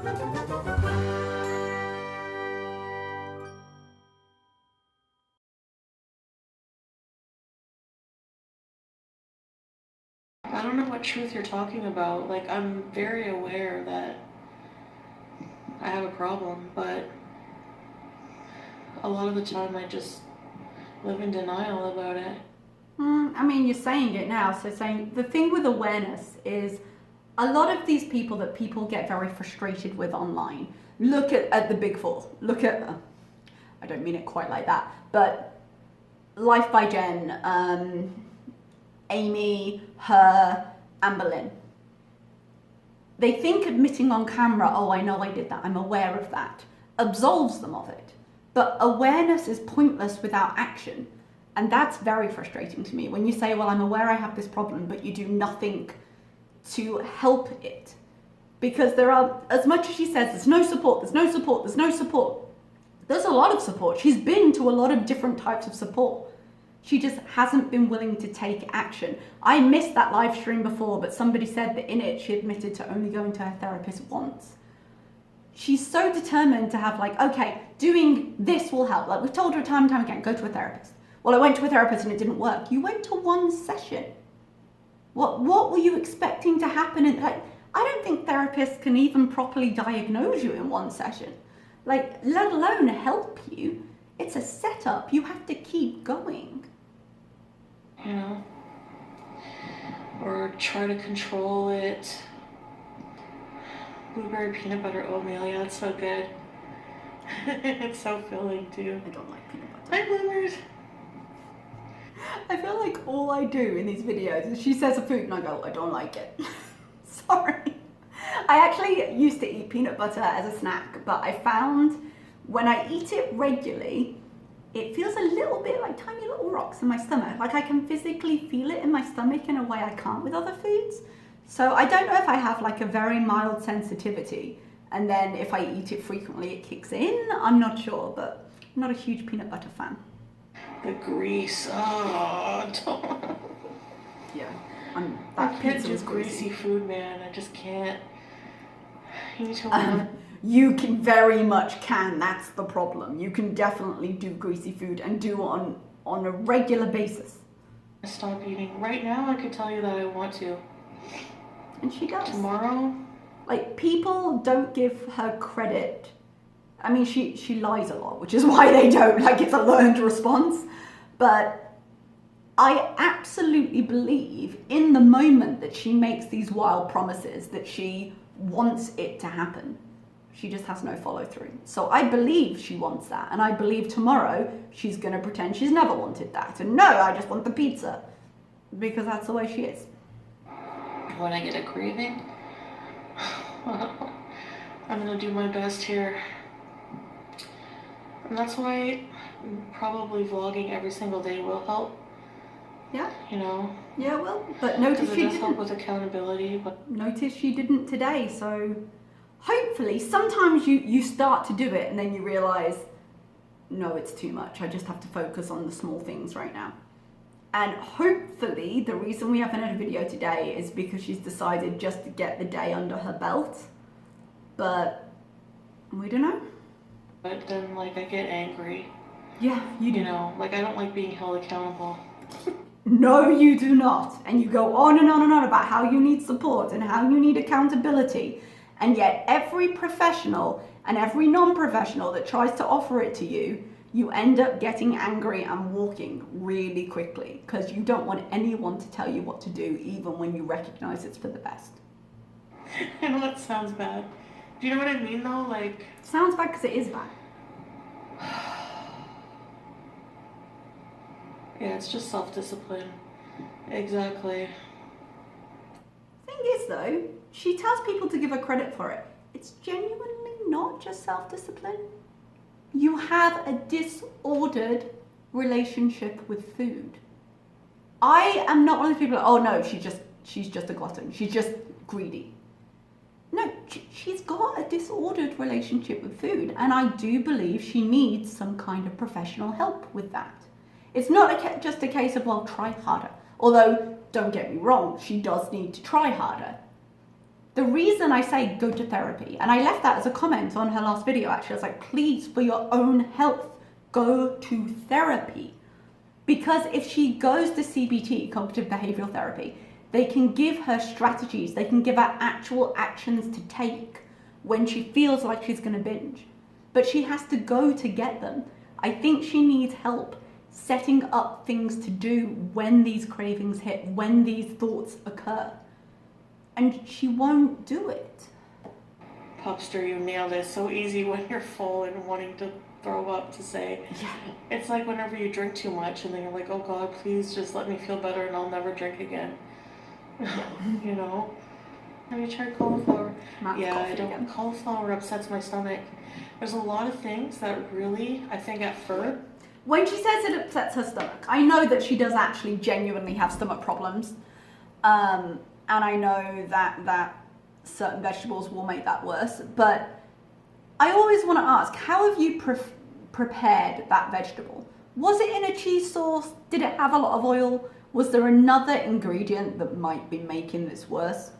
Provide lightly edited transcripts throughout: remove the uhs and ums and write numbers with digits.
I don't know what truth you're talking about. Like, I'm very aware that I have a problem, but a lot of the time I just live in denial about it. I mean, you're saying it now. So saying the thing with awareness is a lot of these people that people get very frustrated with online. Look at the big four. Look at, I don't mean it quite like that, but Life by Jen, Amy, her, Amber Lynn. They think admitting on camera, oh, I know I did that, I'm aware of that, absolves them of it. But awareness is pointless without action. And that's very frustrating to me. When you say, well, I'm aware I have this problem, but you do nothing to help it. Because there are, as much as she says, there's no support, there's no support, there's no support. There's a lot of support. She's been to a lot of different types of support. She just hasn't been willing to take action. I missed that live stream before, but somebody said that in it, she admitted to only going to her therapist once. She's so determined to have like, okay, doing this will help. Like we've told her time and time again, go to a therapist. Well, I went to a therapist and it didn't work. You went to one session. What were you expecting to happen? Like, I don't think therapists can even properly diagnose you in one session. Like, let alone help you. It's a setup. You have to keep going. You know? Or try to control it. Blueberry peanut butter oatmeal, yeah, it's so good. It's so filling too. I don't like peanut butter. Hi, bloomers. I feel like all I do in these videos is she says a food and I go, I don't like it. Sorry. I actually used to eat peanut butter as a snack, but I found when I eat it regularly, it feels a little bit like tiny little rocks in my stomach. Like I can physically feel it in my stomach in a way I can't with other foods. So I don't know if I have like a very mild sensitivity and then if I eat it frequently it kicks in. I'm not sure, but I'm not a huge peanut butter fan. The grease, oh, don't. Yeah, I can't do greasy food, man. I just can't. You need to learn. You can very much can, that's the problem. You can definitely do greasy food and do it on a regular basis. Stop eating. Right now I could tell you that I want to. And she does. Tomorrow? Like, people don't give her credit. I mean, she lies a lot, which is why they don't. Like, it's a learned response. But I absolutely believe in the moment that she makes these wild promises that she wants it to happen. She just has no follow through. So I believe she wants that. And I believe tomorrow she's going to pretend she's never wanted that. And no, I just want the pizza. Because that's the way she is. When I get a craving, I'm going to do my best here. And that's why probably vlogging every single day will help. Yeah. You know? Yeah, well, but notice she didn't. It does didn't. help with accountability. But Notice she didn't today, so hopefully sometimes you start to do it and then you realize, no, it's too much. I just have to focus on the small things right now. And hopefully the reason we haven't had a video today is because she's decided just to get the day under her belt. But we don't know. But then, like, I get angry. Yeah, you do. You know, like, I don't like being held accountable. No, you do not. And you go on and on and on about how you need support and how you need accountability. And yet every professional and every non-professional that tries to offer it to you, you end up getting angry and walking really quickly because you don't want anyone to tell you what to do, even when you recognize it's for the best. I know that sounds bad. Do you know what I mean, though? Like... Sounds bad because it is bad. Yeah, it's just self-discipline. Exactly. Thing is, though, she tells people to give her credit for it. It's genuinely not just self-discipline. You have a disordered relationship with food. I am not one of those people, oh no, she's just a glutton. She's just greedy. No, she's got a disordered relationship with food, and I do believe she needs some kind of professional help with that. It's not just a case of, well, try harder. Although, don't get me wrong, she does need to try harder. The reason I say go to therapy, and I left that as a comment on her last video actually, I was like, please, for your own health, go to therapy. Because if she goes to CBT, cognitive behavioral therapy, they can give her strategies, they can give her actual actions to take when she feels like she's going to binge. But she has to go to get them. I think she needs help setting up things to do when these cravings hit, when these thoughts occur. And she won't do it. Popster, you nailed it. So easy when you're full and wanting to throw up to say. Yeah. It's like whenever you drink too much and then you're like, oh God, please just let me feel better and I'll never drink again. You know? Have you tried cauliflower? Yeah, I don't. Again. Cauliflower upsets my stomach. There's a lot of things that really, I think at first. When she says it upsets her stomach, I know that she does actually genuinely have stomach problems. And I know that certain vegetables will make that worse. But I always want to ask, how have you prepared that vegetable? Was it in a cheese sauce? Did it have a lot of oil? Was there another ingredient that might be making this worse?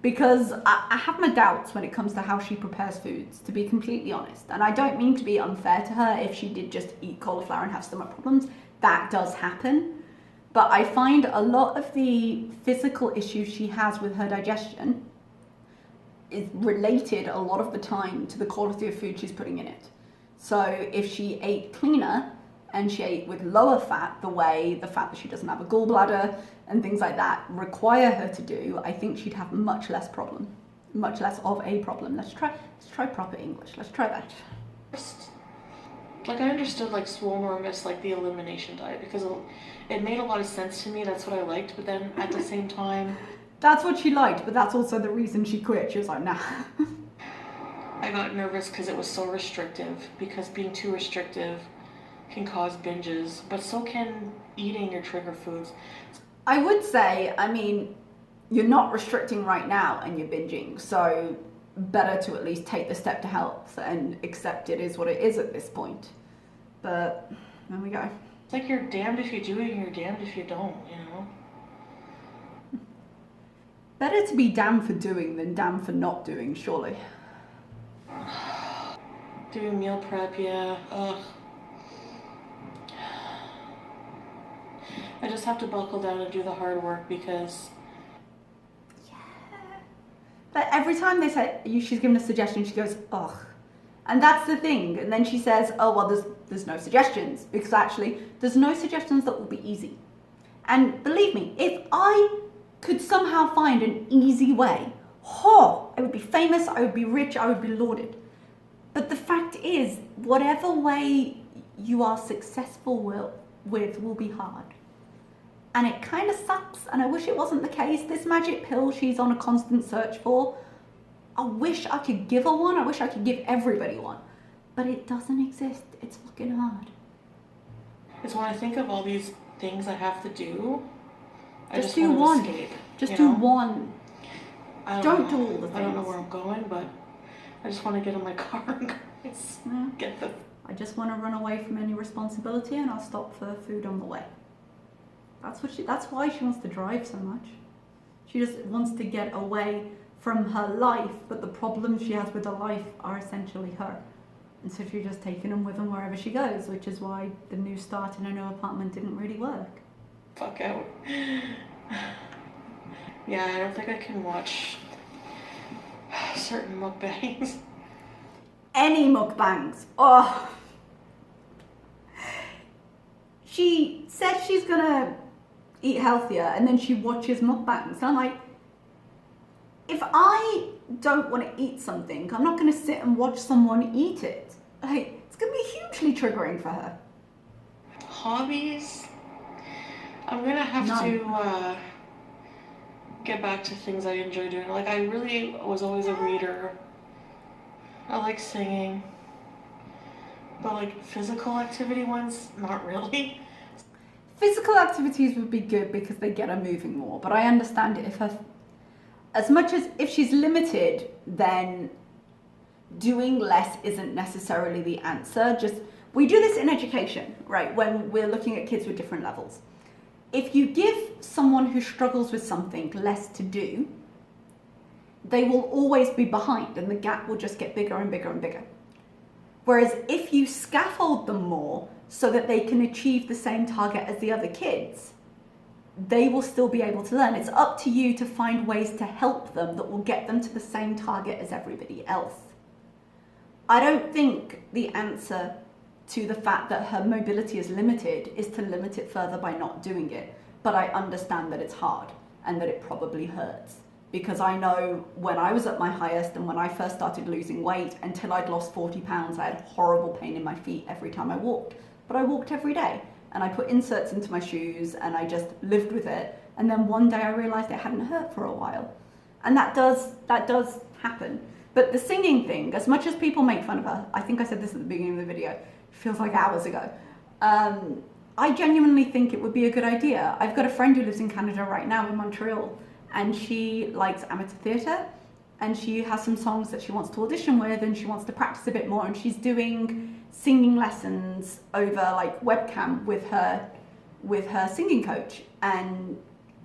Because I have my doubts when it comes to how she prepares foods, to be completely honest. And I don't mean to be unfair to her if she did just eat cauliflower and have stomach problems. That does happen. But I find a lot of the physical issues she has with her digestion is related a lot of the time to the quality of food she's putting in it. So if she ate cleaner and she ate with lower fat, the fact that she doesn't have a gallbladder and things like that require her to do, I think she'd have much less of a problem. Let's try proper English. Let's try that. Like I understood like Swolnormous, like the elimination diet, because it made a lot of sense to me. That's what I liked. But then at the same time, that's what she liked, but that's also the reason she quit. She was like, nah. I got nervous because it was so restrictive, because being too restrictive can cause binges, but so can eating your trigger foods. I would say, I mean, you're not restricting right now and you're binging, so better to at least take the step to health and accept it is what it is at this point. But there we go. It's like you're damned if you do it and you're damned if you don't, you know? Better to be damned for doing than damned for not doing, surely. Doing meal prep, yeah. Ugh. I just have to buckle down and do the hard work because... Yeah. But every time they say, she's given a suggestion, she goes, ugh. And that's the thing. And then she says, oh, well, there's no suggestions. Because actually, there's no suggestions that will be easy. And believe me, if I could somehow find an easy way, I would be famous, I would be rich, I would be lauded. But the fact is, whatever way you are successful with will be hard. And it kind of sucks, and I wish it wasn't the case. This magic pill she's on a constant search for, I wish I could give her one. I wish I could give everybody one. But it doesn't exist. It's fucking hard. It's when I think of all these things I have to do, I just do want one. to escape. Just do one. Don't do all the things. I don't know where I'm going, but I just want to get in my car and get the... I just want to run away from any responsibility, and I'll stop for food on the way. That's why she wants to drive so much. She just wants to get away from her life, but the problems she has with her life are essentially her. And so she's just taking them with her wherever she goes, which is why the new start in her new apartment didn't really work. Fuck out. Yeah, I don't think I can watch certain mukbangs. Any mukbangs. Oh. She says she's gonna eat healthier and then she watches mukbangs. And I'm like, if I don't want to eat something, I'm not going to sit and watch someone eat it. Like, it's going to be hugely triggering for her. Hobbies? I'm going to have to get back to things I enjoy doing. Like, I really was always a reader. I like singing. But, like, physical activity ones, not really. Physical activities would be good because they get her moving more. But I understand it if she's limited, then doing less isn't necessarily the answer. We do this in education, right? When we're looking at kids with different levels. If you give someone who struggles with something less to do, they will always be behind and the gap will just get bigger and bigger and bigger. Whereas if you scaffold them more so that they can achieve the same target as the other kids, they will still be able to learn. It's up to you to find ways to help them that will get them to the same target as everybody else. I don't think the answer to the fact that her mobility is limited is to limit it further by not doing it. But I understand that it's hard and that it probably hurts. Because I know when I was at my highest and when I first started losing weight, until I'd lost 40 pounds, I had horrible pain in my feet every time I walked. But I walked every day and I put inserts into my shoes and I just lived with it. And then one day I realized it hadn't hurt for a while. And that does happen. But the singing thing, as much as people make fun of her, I think I said this at the beginning of the video, it feels like hours ago. I genuinely think it would be a good idea. I've got a friend who lives in Canada right now, in Montreal, and she likes amateur theatre, and she has some songs that she wants to audition with, and she wants to practice a bit more, and she's doing singing lessons over like webcam with her singing coach. And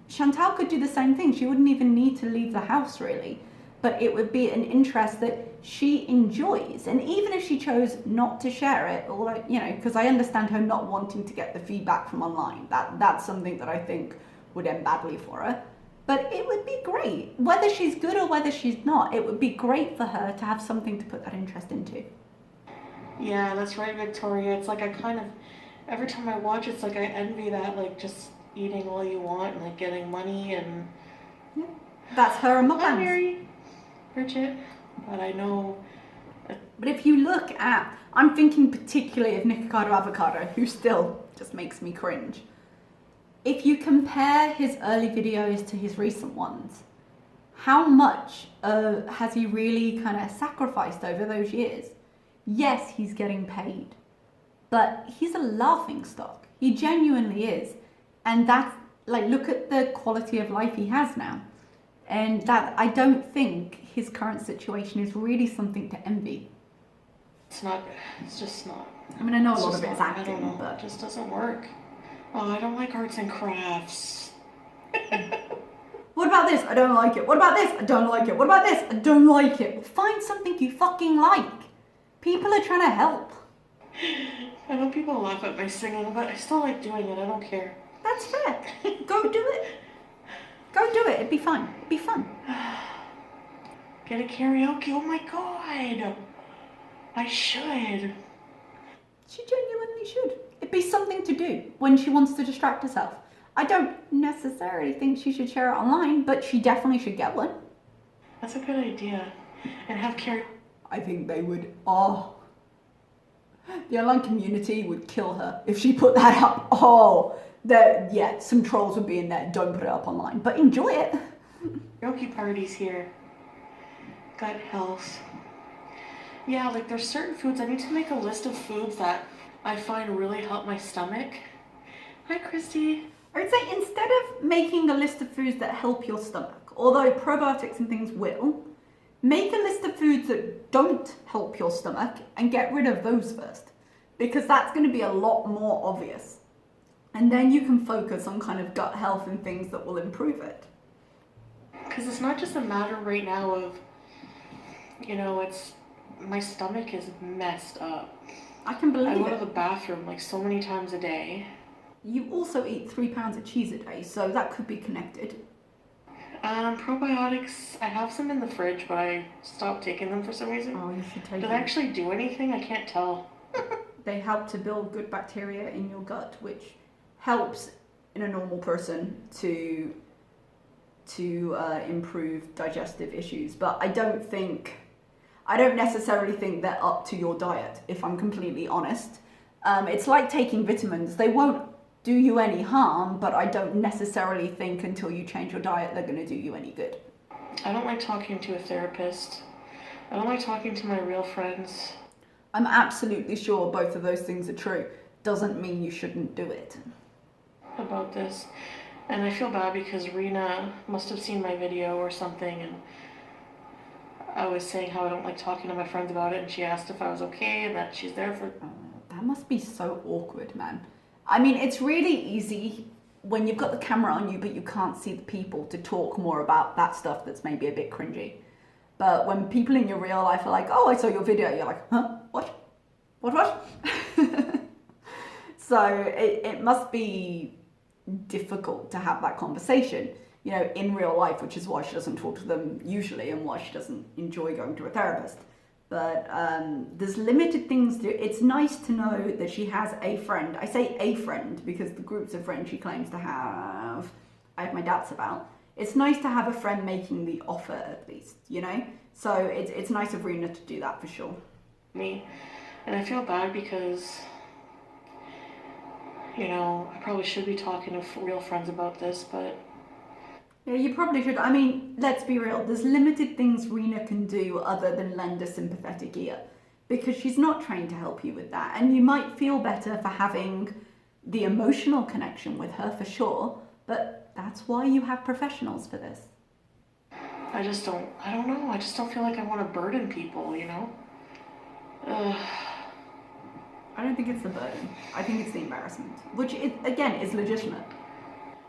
Chantal could do the same thing. She wouldn't even need to leave the house really, but it would be an interest that she enjoys. And even if she chose not to share it, or like, you know, because I understand her not wanting to get the feedback from online, that's something that I think would end badly for her. But it would be great, whether she's good or whether she's not, it would be great for her to have something to put that interest into. Yeah, that's right, Victoria. It's like I kind of, every time I watch, it's like I envy that, like just eating all you want and like getting money and... Yeah. That's her and my Hi, Mary. Bridget. But I know... But if you look at, I'm thinking particularly of Nikocado Avocado, who still just makes me cringe. If you compare his early videos to his recent ones, how much has he really kind of sacrificed over those years? Yes, he's getting paid, but he's a laughing stock. He genuinely is. And that's, like, look at the quality of life he has now. And that, I don't think his current situation is really something to envy. It's not, it's just not. I mean, I know a It's lot just of it's not, I acting, don't know, but... it just doesn't work. Oh, I don't like arts and crafts. What about this? I don't like it. What about this? I don't like it. What about this? I don't like it. Find something you fucking like. People are trying to help. I know people laugh at my singing, but I still like doing it. I don't care. That's fair. Go do it. Go do it. It'd be fun. It'd be fun. Get a karaoke. Oh my god. I should. She genuinely should. It'd be something to do when she wants to distract herself. I don't necessarily think she should share it online, but she definitely should get one. That's a good idea. And have karaoke. I think they would. Oh. The online community would kill her if she put that up. Oh. Yeah, some trolls would be in there. Don't put it up online, but enjoy it. Karaoke parties here. Gut health. Yeah, like there's certain foods. I need to make a list of foods that I find really help my stomach. Hi, Christy. I would say instead of making a list of foods that help your stomach, although probiotics and things will, make a list of foods that don't help your stomach and get rid of those first, because that's going to be a lot more obvious. And then you can focus on kind of gut health and things that will improve it. Because it's not just a matter right now of, you know, it's, my stomach is messed up. I can believe it. I go to the bathroom like so many times a day. You also eat 3 pounds of cheese a day, so that could be connected. Probiotics, I have some in the fridge, but I stopped taking them for some reason. Oh, you should take Do them. they actually do anything? I can't tell. They help to build good bacteria in your gut, which helps in a normal person to improve digestive issues. But I don't necessarily think they're up to your diet, if I'm completely honest. It's like taking vitamins. They won't do you any harm, but I don't necessarily think until you change your diet they're going to do you any good. I don't like talking to a therapist. I don't like talking to my real friends. I'm absolutely sure both of those things are true. Doesn't mean you shouldn't do it. About this. And I feel bad because Rena must have seen my video or something, and I was saying how I don't like talking to my friends about it, and she asked if I was okay and that she's there for... Oh, that must be so awkward, man. I mean, it's really easy when you've got the camera on you but you can't see the people to talk more about that stuff that's maybe a bit cringy. But when people in your real life are like, oh, I saw your video, you're like, huh? What? So it must be difficult to have that conversation, you know, in real life, which is why she doesn't talk to them usually and why she doesn't enjoy going to a therapist. But there's limited things to. It's nice to know that she has a friend. I say a friend because the groups of friends she claims to have, I have my doubts about. It's nice to have a friend making the offer at least, you know? So it's nice of Rena to do that for sure. Me. And I feel bad because, you know, I probably should be talking to real friends about this, but... Yeah, you probably should. I mean, let's be real. There's limited things Rena can do other than lend a sympathetic ear because she's not trained to help you with that. And you might feel better for having the emotional connection with her for sure, but that's why you have professionals for this. I don't know. I just don't feel like I want to burden people, you know? I don't think it's the burden. I think it's the embarrassment, which, again, is legitimate.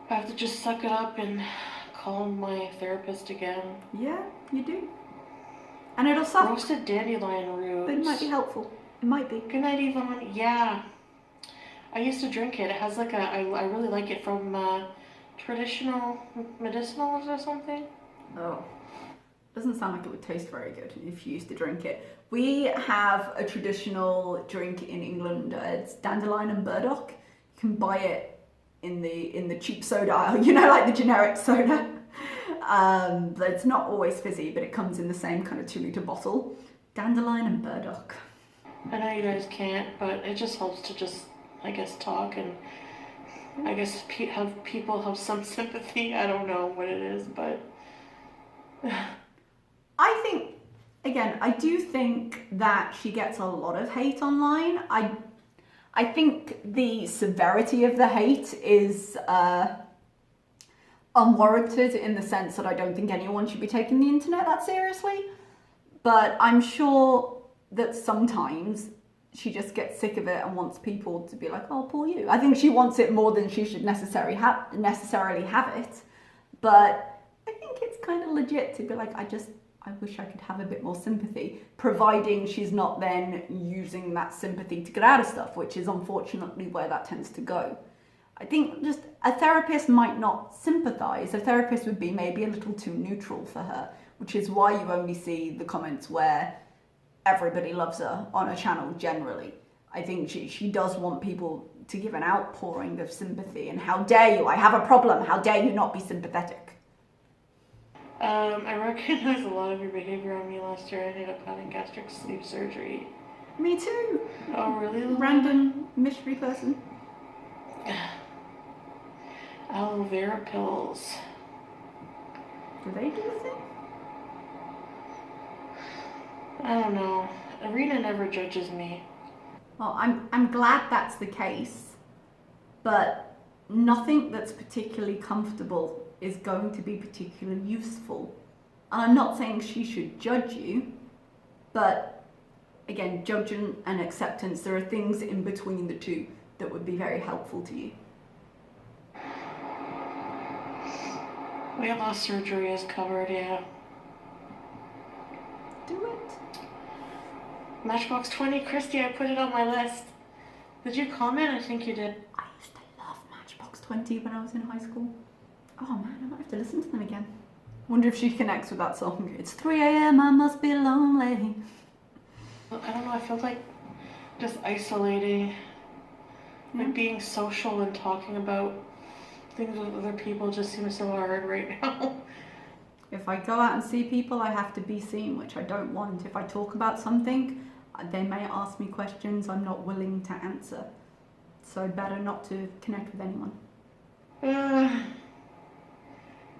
I have to just suck it up and call my therapist again. Yeah, you do. And it'll suck. Roasted dandelion roots. But it might be helpful. It might be. Good night, Yvonne. Yeah. I used to drink it. It has like I really like it from traditional medicinals or something. Oh. Doesn't sound like it would taste very good if you used to drink it. We have a traditional drink in England. It's dandelion and burdock. You can buy it in the cheap soda aisle, you know, like the generic soda. But it's not always fizzy, but it comes in the same kind of 2-litre bottle. Dandelion and burdock. I know you guys can't, but it just helps to just, I guess, talk and I guess have people have some sympathy. I don't know what it is, but... I think, again, I do think that she gets a lot of hate online. I think the severity of the hate is unwarranted in the sense that I don't think anyone should be taking the internet that seriously. But I'm sure that sometimes she just gets sick of it and wants people to be like, oh, poor you. I think she wants it more than she should necessarily have it. But I think it's kind of legit to be like, I wish I could have a bit more sympathy, providing she's not then using that sympathy to get out of stuff, which is unfortunately where that tends to go. I think just a therapist might not sympathise. A therapist would be maybe a little too neutral for her, which is why you only see the comments where everybody loves her on a channel generally. I think she does want people to give an outpouring of sympathy and how dare you, I have a problem, how dare you not be sympathetic. I recognize a lot of your behavior on me last year. I ended up having gastric sleeve surgery. Me too. Oh, really? Random mystery person. Aloe vera pills. Do they do a thing? I don't know. Arena never judges me. Well, I'm glad that's the case, but nothing that's particularly comfortable is going to be particularly useful. And I'm not saying she should judge you, but again, judgment and acceptance, there are things in between the two that would be very helpful to you. Weight loss surgery is covered, yeah. Do it. Matchbox 20, Christy, I put it on my list. Did you comment? I think you did. I used to love Matchbox 20 when I was in high school. Oh man, I might have to listen to them again. Wonder if she connects with that song. It's 3 a.m, I must be lonely. I don't know, I feel like just isolating, like being social and talking about things with other people just seems so hard right now. If I go out and see people, I have to be seen, which I don't want. If I talk about something, they may ask me questions I'm not willing to answer. So better not to connect with anyone.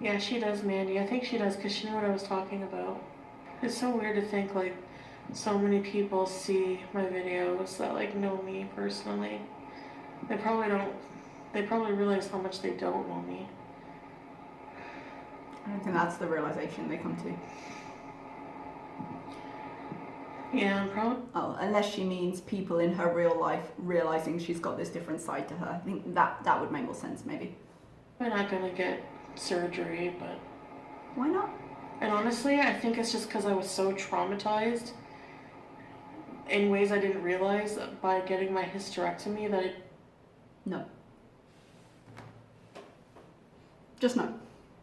Yeah, she does, Mandy. I think she does because she knew what I was talking about. It's so weird to think like so many people see my videos that like know me personally. They probably don't. They probably realize how much they don't know me. I don't think that's the realization they come to. Yeah, probably. Oh, unless she means people in her real life realizing she's got this different side to her. I think that would make more sense, maybe. I'm not gonna get surgery, but... Why not? And honestly, I think it's just because I was so traumatized in ways I didn't realize by getting my hysterectomy that No. Just no.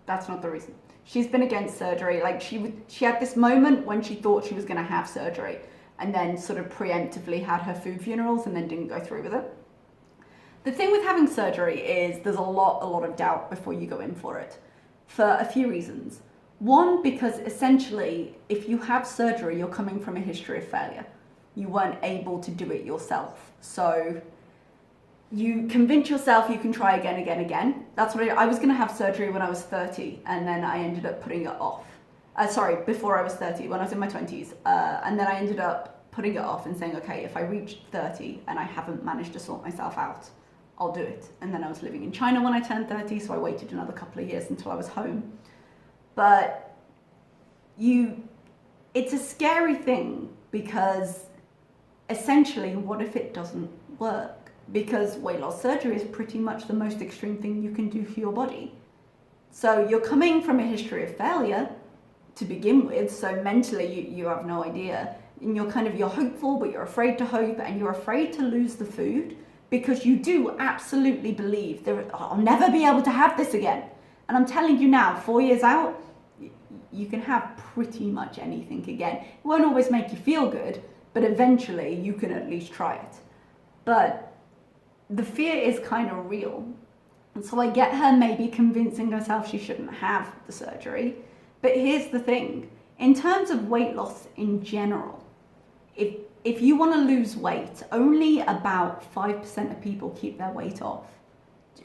That's not the reason. She's been against surgery. Like she had this moment when she thought she was going to have surgery, and then sort of preemptively had her food funerals and then didn't go through with it. The thing with having surgery is there's a lot of doubt before you go in for it, for a few reasons. One, because essentially, if you have surgery, you're coming from a history of failure. You weren't able to do it yourself. So you convince yourself you can try again. That's what I was going to have surgery when I was 30, and then I ended up putting it off. Before I was 30, when I was in my 20s. And then I ended up putting it off and saying, okay, if I reach 30 and I haven't managed to sort myself out, I'll do it. And then I was living in China when I turned 30, so I waited another couple of years until I was home. But it's a scary thing, because essentially, what if it doesn't work? Because weight loss surgery is pretty much the most extreme thing you can do for your body. So you're coming from a history of failure to begin with, so mentally you have no idea. And you're hopeful, but you're afraid to hope, and you're afraid to lose the food, because you do absolutely believe I'll never be able to have this again. And I'm telling you now, 4 years out, you can have pretty much anything again. It won't always make you feel good, but eventually you can at least try it. But the fear is kind of real. And so I get her maybe convincing herself she shouldn't have the surgery. But here's the thing. In terms of weight loss in general, if you want to lose weight, only about 5% of people keep their weight off.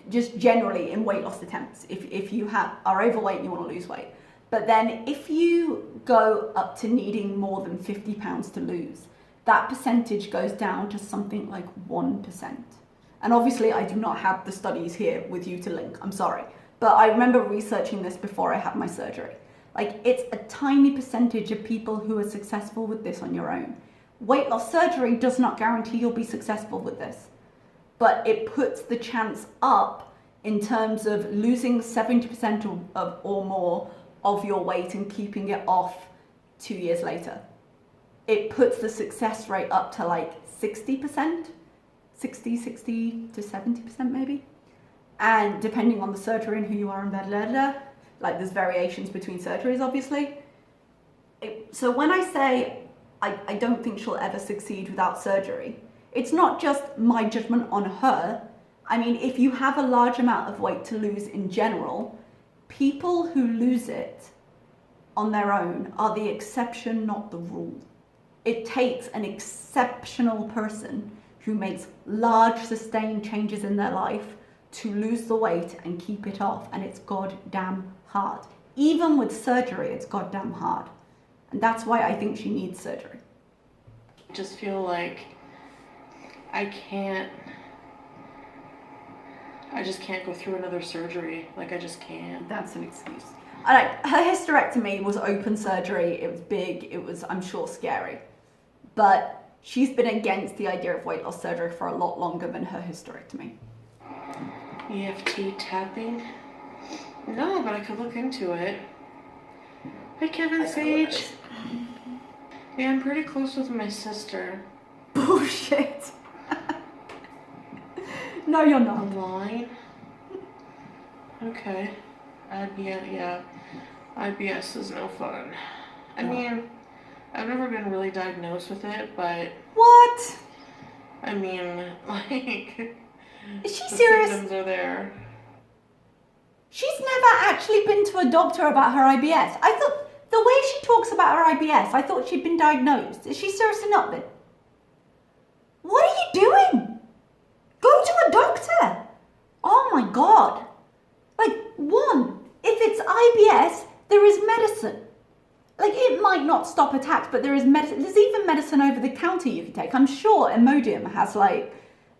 Just generally in weight loss attempts, if you are overweight and you want to lose weight. But then if you go up to needing more than 50 pounds to lose, that percentage goes down to something like 1%. And obviously I do not have the studies here with you to link, I'm sorry. But I remember researching this before I had my surgery. Like, it's a tiny percentage of people who are successful with this on your own. Weight loss surgery does not guarantee you'll be successful with this, but it puts the chance up in terms of losing 70% or more of your weight and keeping it off 2 years later. It puts the success rate up to like 60%. 60 to 70% maybe, and depending on the surgery and who you are and blah, blah, blah, like there's variations between surgeries obviously. So when I say I don't think she'll ever succeed without surgery, it's not just my judgment on her. I mean, if you have a large amount of weight to lose in general, people who lose it on their own are the exception, not the rule. It takes an exceptional person who makes large sustained changes in their life to lose the weight and keep it off, and it's goddamn hard. Even with surgery, it's goddamn hard. And that's why I think she needs surgery. I just feel like I just can't go through another surgery. Like, I just can't. That's an excuse. Her hysterectomy was open surgery. It was big. It was, I'm sure, scary. But she's been against the idea of weight loss surgery for a lot longer than her hysterectomy. EFT tapping? No, but I could look into it. Hi, Kevin Sage. Yeah, I'm pretty close with my sister. Bullshit. No, you're not. Online? Okay. IBS is no fun. I mean, I've never been really diagnosed with it, but... What? I mean, like... Is she serious? The symptoms are there. She's never actually been to a doctor about her IBS. I thought, the way she talks about her IBS, I thought she'd been diagnosed. Is she seriously not been? What are you doing? Go to a doctor. Oh my God. Like, one, if it's IBS, there is medicine. Like, it might not stop attacks, but there is medicine. There's even medicine over the counter you can take. I'm sure Imodium has like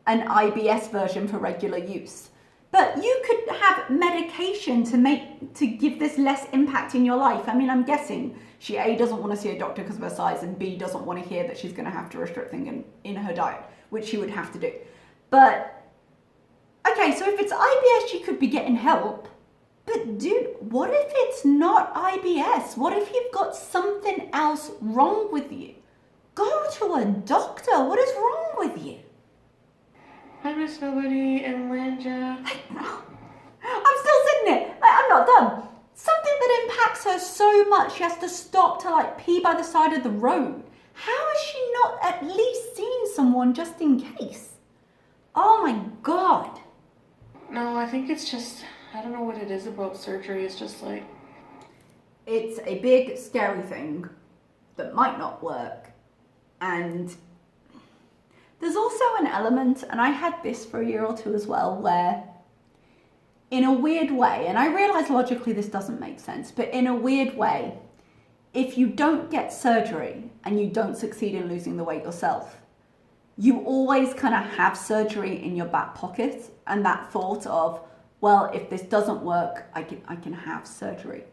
an IBS version for regular use. But you could have medication to give this less impact in your life. I mean, I'm guessing she A, doesn't want to see a doctor because of her size, and B, doesn't want to hear that she's going to have to restrict things in her diet, which she would have to do. But, okay, so if it's IBS, she could be getting help. But dude, what if it's not IBS? What if you've got something else wrong with you? Go to a doctor. What is wrong with you? I miss nobody in Linja. I'm still sitting here. Like, I'm not done. Something that impacts her so much she has to stop to like pee by the side of the road. How has she not at least seen someone just in case? Oh my god. No, I think it's just, I don't know what it is about surgery. It's just like... It's a big, scary thing that might not work. And there's also an element, and I had this for a year or two as well, where in a weird way, and I realise logically this doesn't make sense, but in a weird way, if you don't get surgery and you don't succeed in losing the weight yourself, you always kind of have surgery in your back pocket, and that thought of, well, if this doesn't work, I can have surgery.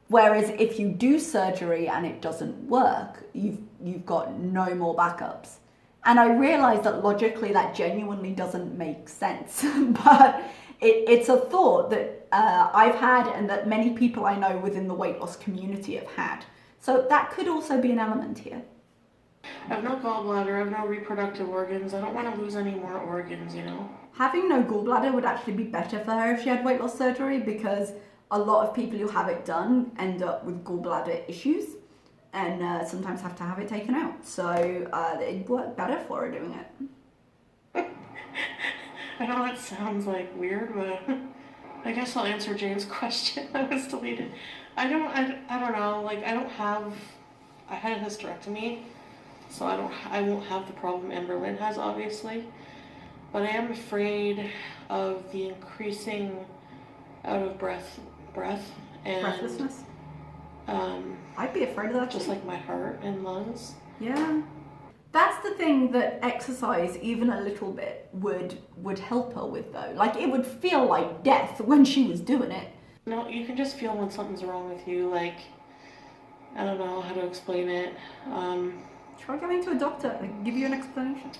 Whereas if you do surgery and it doesn't work, you've got no more backups. And I realise that logically that genuinely doesn't make sense, but it's a thought that I've had and that many people I know within the weight loss community have had. So that could also be an element here. I have no gallbladder, I have no reproductive organs. I don't want to lose any more organs, you know? Having no gallbladder would actually be better for her if she had weight loss surgery, because a lot of people who have it done end up with gallbladder issues and sometimes have to have it taken out. So it'd work better for her doing it. I know it sounds like weird, but I guess I'll answer Jane's question. I was deleted. I don't know. Like, I had a hysterectomy, so I won't have the problem Amberlynn has, obviously. But I am afraid of the increasing out of breath and breathlessness. I'd be afraid of that. Just like my heart and lungs. Yeah. That's the thing that exercise, even a little bit, would help her with, though. Like, it would feel like death when she was doing it. No, you can just feel when something's wrong with you. Like, I don't know how to explain it. Try going to a doctor and give you an explanation.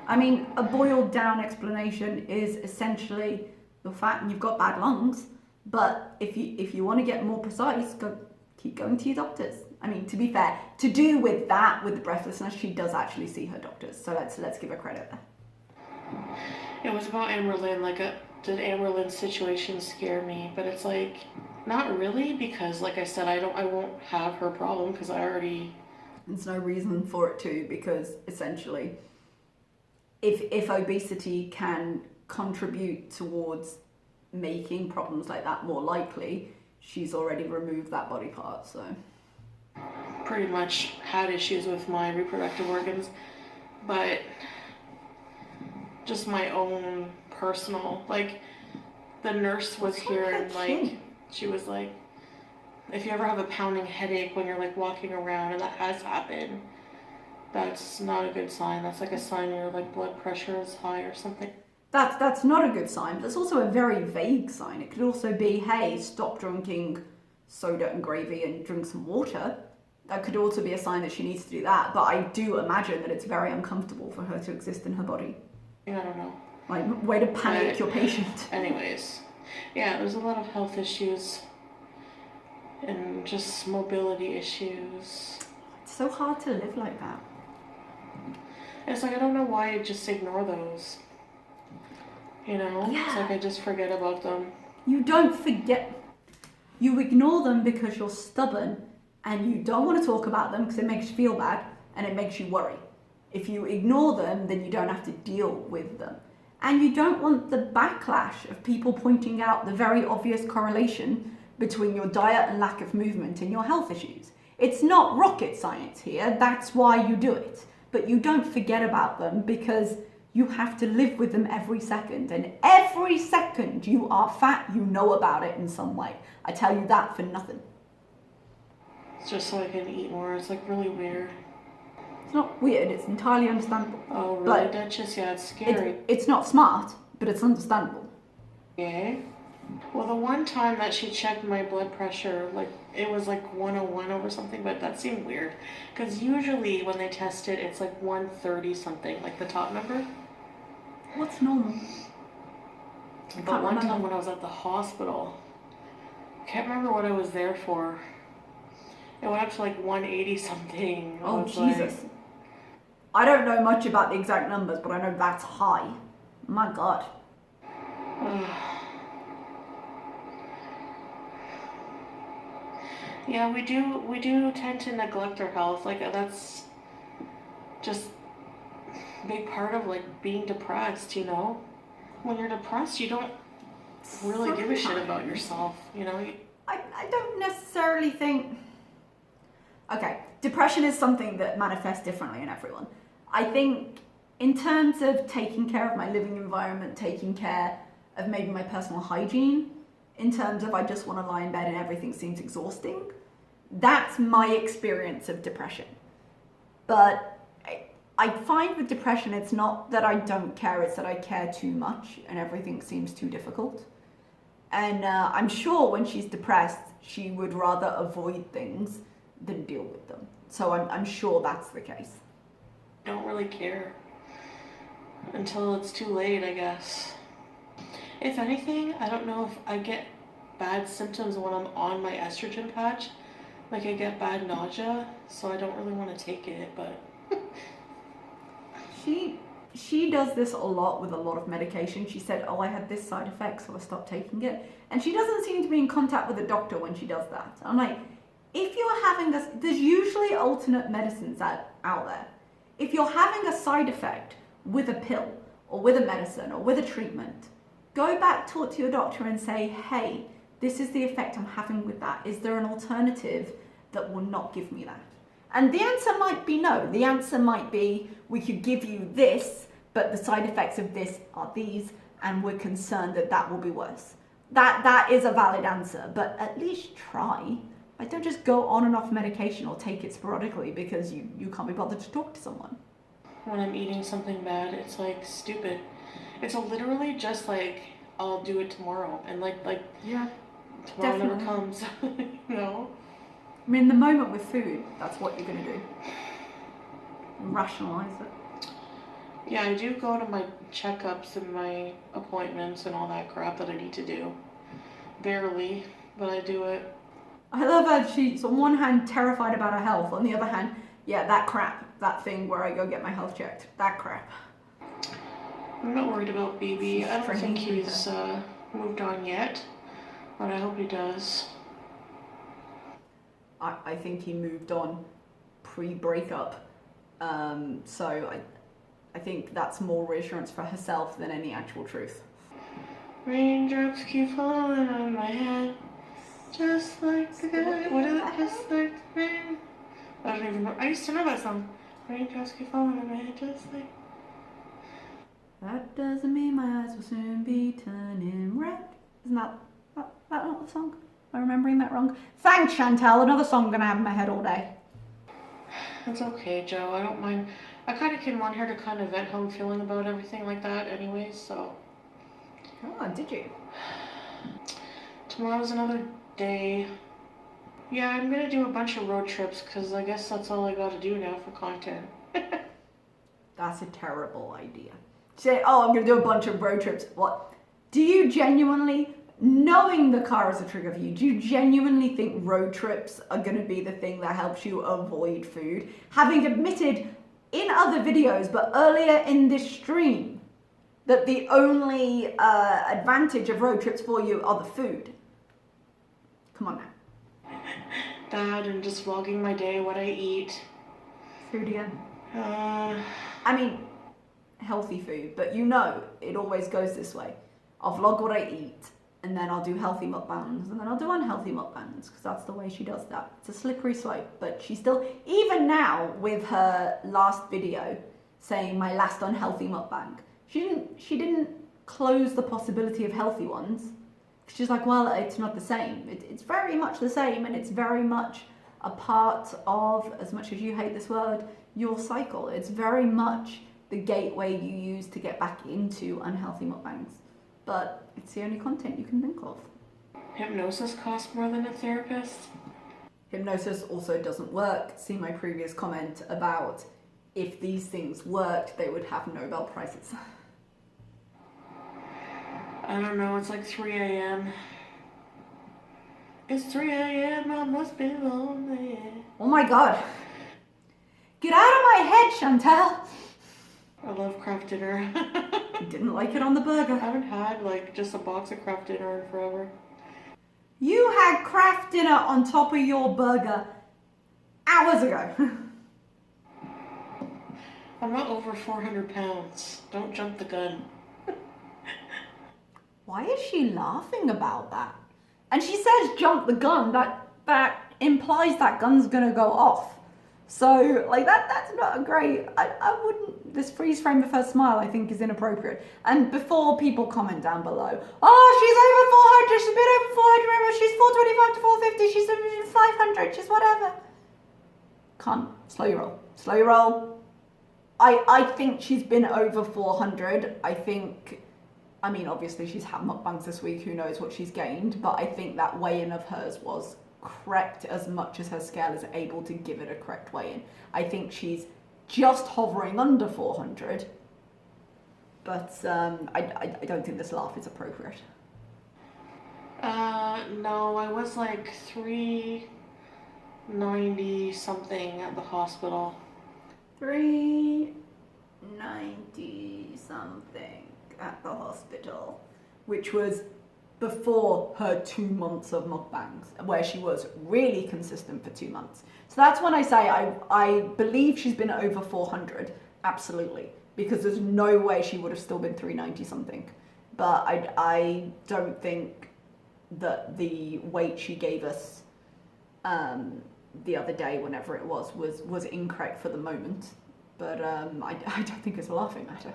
I mean, a boiled down explanation is essentially you're fat and you've got bad lungs. But if you want to get more precise, keep going to your doctors. I mean, to be fair, to do with that, with the breathlessness, she does actually see her doctors. So let's give her credit there. It was about Amberlynn. Like, did Amberlynn's situation scare me? But it's like, not really, because like I said, I won't have her problem because I already... There's no reason for it to, because essentially, if obesity can contribute towards making problems like that more likely, she's already removed that body part, so... Pretty much had issues with my reproductive organs, but just my own personal, like, the nurse was here and like, she was like, if you ever have a pounding headache when you're like walking around, and that has happened, that's not a good sign. That's like a sign your like blood pressure is high or something. That's not a good sign, but it's also a very vague sign. It could also be, hey, stop drinking soda and gravy and drink some water. That could also be a sign that she needs to do that, but I do imagine that it's very uncomfortable for her to exist in her body. I don't know. Like, way to panic your patient. Anyways, yeah, there's a lot of health issues and just mobility issues. It's so hard to live like that. It's like, I don't know why I just ignore those. You know? Yeah. It's like I just forget about them. You don't forget. You ignore them because you're stubborn and you don't want to talk about them because it makes you feel bad and it makes you worry. If you ignore them, then you don't have to deal with them. And you don't want the backlash of people pointing out the very obvious correlation between your diet and lack of movement and your health issues. It's not rocket science here, that's why you do it. But you don't forget about them because you have to live with them every second. And every second you are fat, you know about it in some way. I tell you that for nothing. It's just so I can eat more. It's like really weird. It's not weird, it's entirely understandable. Oh, really, but Duchess? Yeah, it's scary. It's not smart, but it's understandable. Yeah. Well, the one time that she checked my blood pressure, like, it was like 101 over something, but that seemed weird. Because usually when they test it, it's like 130 something, like the top number. What's normal? But one time when I was at the hospital, I can't remember what I was there for. It went up to like 180 something. Oh, Jesus. I don't know much about the exact numbers, but I know that's high. My God. Yeah, we do tend to neglect our health. Like that's just a big part of like being depressed, you know? When you're depressed, you don't really give a shit about yourself, you know? I don't necessarily think... Okay, depression is something that manifests differently in everyone. I think in terms of taking care of my living environment, taking care of maybe my personal hygiene, in terms of I just want to lie in bed and everything seems exhausting, that's my experience of depression. But I find with depression, it's not that I don't care, it's that I care too much and everything seems too difficult. And I'm sure when she's depressed, she would rather avoid things than deal with them. So I'm sure that's the case. I don't really care until it's too late, I guess. If anything, I don't know if I get bad symptoms when I'm on my estrogen patch. Like I get bad nausea, so I don't really want to take it, but... She does this a lot with a lot of medication. She said, oh, I had this side effect, so I stopped taking it. And she doesn't seem to be in contact with a doctor when she does that. I'm like, if you're having this, there's usually alternate medicines out there. If you're having a side effect with a pill or with a medicine or with a treatment, go back, talk to your doctor and say, hey, this is the effect I'm having with that. Is there an alternative that will not give me that? And the answer might be no. The answer might be, we could give you this, but the side effects of this are these, and we're concerned that that will be worse. That is a valid answer, but at least try. Like, don't just go on and off medication or take it sporadically because you can't be bothered to talk to someone. When I'm eating something bad, it's like stupid. It's literally just like, I'll do it tomorrow, and like yeah, tomorrow definitely never comes. You know? I mean, the moment with food, that's what you're going to do. Rationalize it. Yeah, I do go to my checkups and my appointments and all that crap that I need to do. Barely, but I do it. I love how she's on one hand terrified about her health, on the other hand, yeah, that crap, that thing where I go get my health checked, that crap. I'm not worried about BB. I don't think he's moved on yet, but I hope he does. I think he moved on pre-breakup, so I think that's more reassurance for herself than any actual truth. Raindrops keep falling on my head, just like the guy. What is it? Just like the rain. I don't even know. I used to know that song. Raindrops keep falling on my head, just like. That doesn't mean my eyes will soon be turning red. Isn't that not the song? Am I remembering that wrong? Thanks, Chantal. Another song I'm gonna have in my head all day. It's okay, Joe. I don't mind. I kind of can want her to kind of vent how I'm feeling about everything like that anyways, so. Oh, did you? Tomorrow's another day. Yeah, I'm gonna do a bunch of road trips because I guess that's all I gotta do now for content. That's a terrible idea. Say, oh, I'm gonna do a bunch of road trips. What? Do you genuinely, knowing the car is a trigger for you, do you genuinely think road trips are gonna be the thing that helps you avoid food? Having admitted in other videos, but earlier in this stream, that the only advantage of road trips for you are the food. Come on now. That and just vlogging my day, what I eat. Food again. I mean, healthy food, but you know it always goes this way. I'll vlog what I eat, and then I'll do healthy mukbangs, and then I'll do unhealthy mukbangs, because that's the way she does that. It's a slippery slope, but she still, even now with her last video saying my last unhealthy mukbang, she didn't close the possibility of healthy ones. She's like, well, it's not the same. It's very much the same, and it's very much a part of, as much as you hate this word, your cycle. It's very much the gateway you use to get back into unhealthy mukbangs. But it's the only content you can think of. Hypnosis costs more than a therapist? Hypnosis also doesn't work. See my previous comment about if these things worked, they would have Nobel Prizes. I don't know, it's like 3 a.m. It's 3 a.m. I must be lonely. Oh my god. Get out of my head, Chantal. I love Kraft Dinner. Didn't like it on the burger. I haven't had like just a box of Kraft Dinner in forever. You had Kraft Dinner on top of your burger hours ago. I'm not over 400 pounds. Don't jump the gun. Why is she laughing about that? And she says jump the gun, that implies that gun's gonna go off. So, like, that's not a great, I wouldn't, this freeze frame of her smile I think is inappropriate. And before people comment down below, oh, she's over 400, she's a bit over 400, she's 425 to 450, she's 500, she's whatever. Can't, slow your roll, slow your roll. I think she's been over 400, I mean, obviously she's had mukbangs this week, who knows what she's gained, but I think that weigh-in of hers was correct as much as her scale is able to give it a correct weigh-in. I think she's just hovering under 400, but I don't think this laugh is appropriate. No, I was like 390 something at the hospital. 390 something at the hospital, which was before her 2 months of mukbangs, where she was really consistent for 2 months. So that's when I say I believe she's been over 400, absolutely, because there's no way she would have still been 390 something. But I don't think that the weight she gave us the other day, whenever it was incorrect for the moment. But I don't think it's a laughing matter.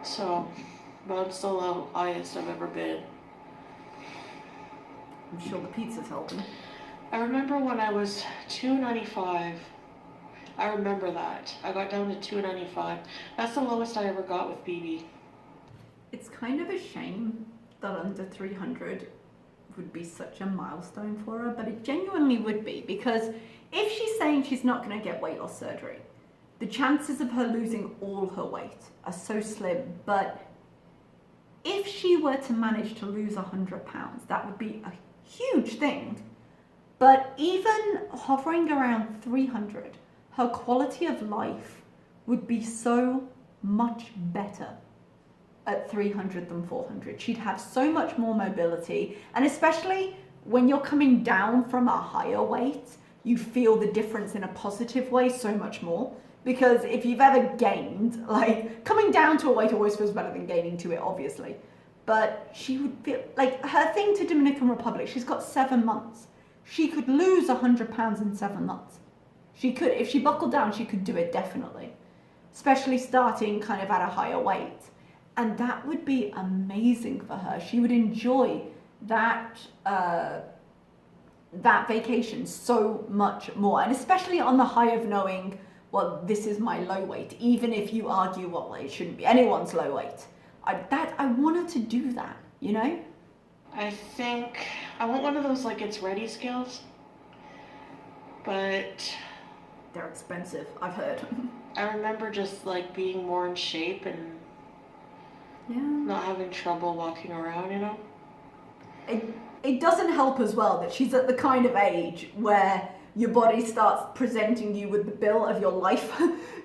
So, but I'm still the highest I've ever been. I'm sure the pizza's helping. I remember when I was 295. I remember that. I got down to 295. That's the lowest I ever got with BB. It's kind of a shame that under 300 would be such a milestone for her, but it genuinely would be, because if she's saying she's not going to get weight loss surgery, the chances of her losing all her weight are so slim. But if she were to manage to lose 100 pounds, that would be a huge thing. But even hovering around 300, her quality of life would be so much better at 300 than 400. She'd have so much more mobility, and especially when you're coming down from a higher weight, you feel the difference in a positive way so much more. Because if you've ever gained, like, coming down to a weight always feels better than gaining to it, obviously. But she would feel, like, her thing to Dominican Republic, she's got 7 months. She could lose 100 pounds in 7 months. She could, if she buckled down, she could do it definitely. Especially starting kind of at a higher weight. And that would be amazing for her. She would enjoy that that vacation so much more. And especially on the high of knowing, well, this is my low weight. Even if you argue, well, it shouldn't be anyone's low weight. I want her to do that, you know? I think I want one of those like it's ready scales. But they're expensive, I've heard. I remember just like being more in shape and not having trouble walking around, you know? It doesn't help as well that she's at the kind of age where your body starts presenting you with the bill of your life.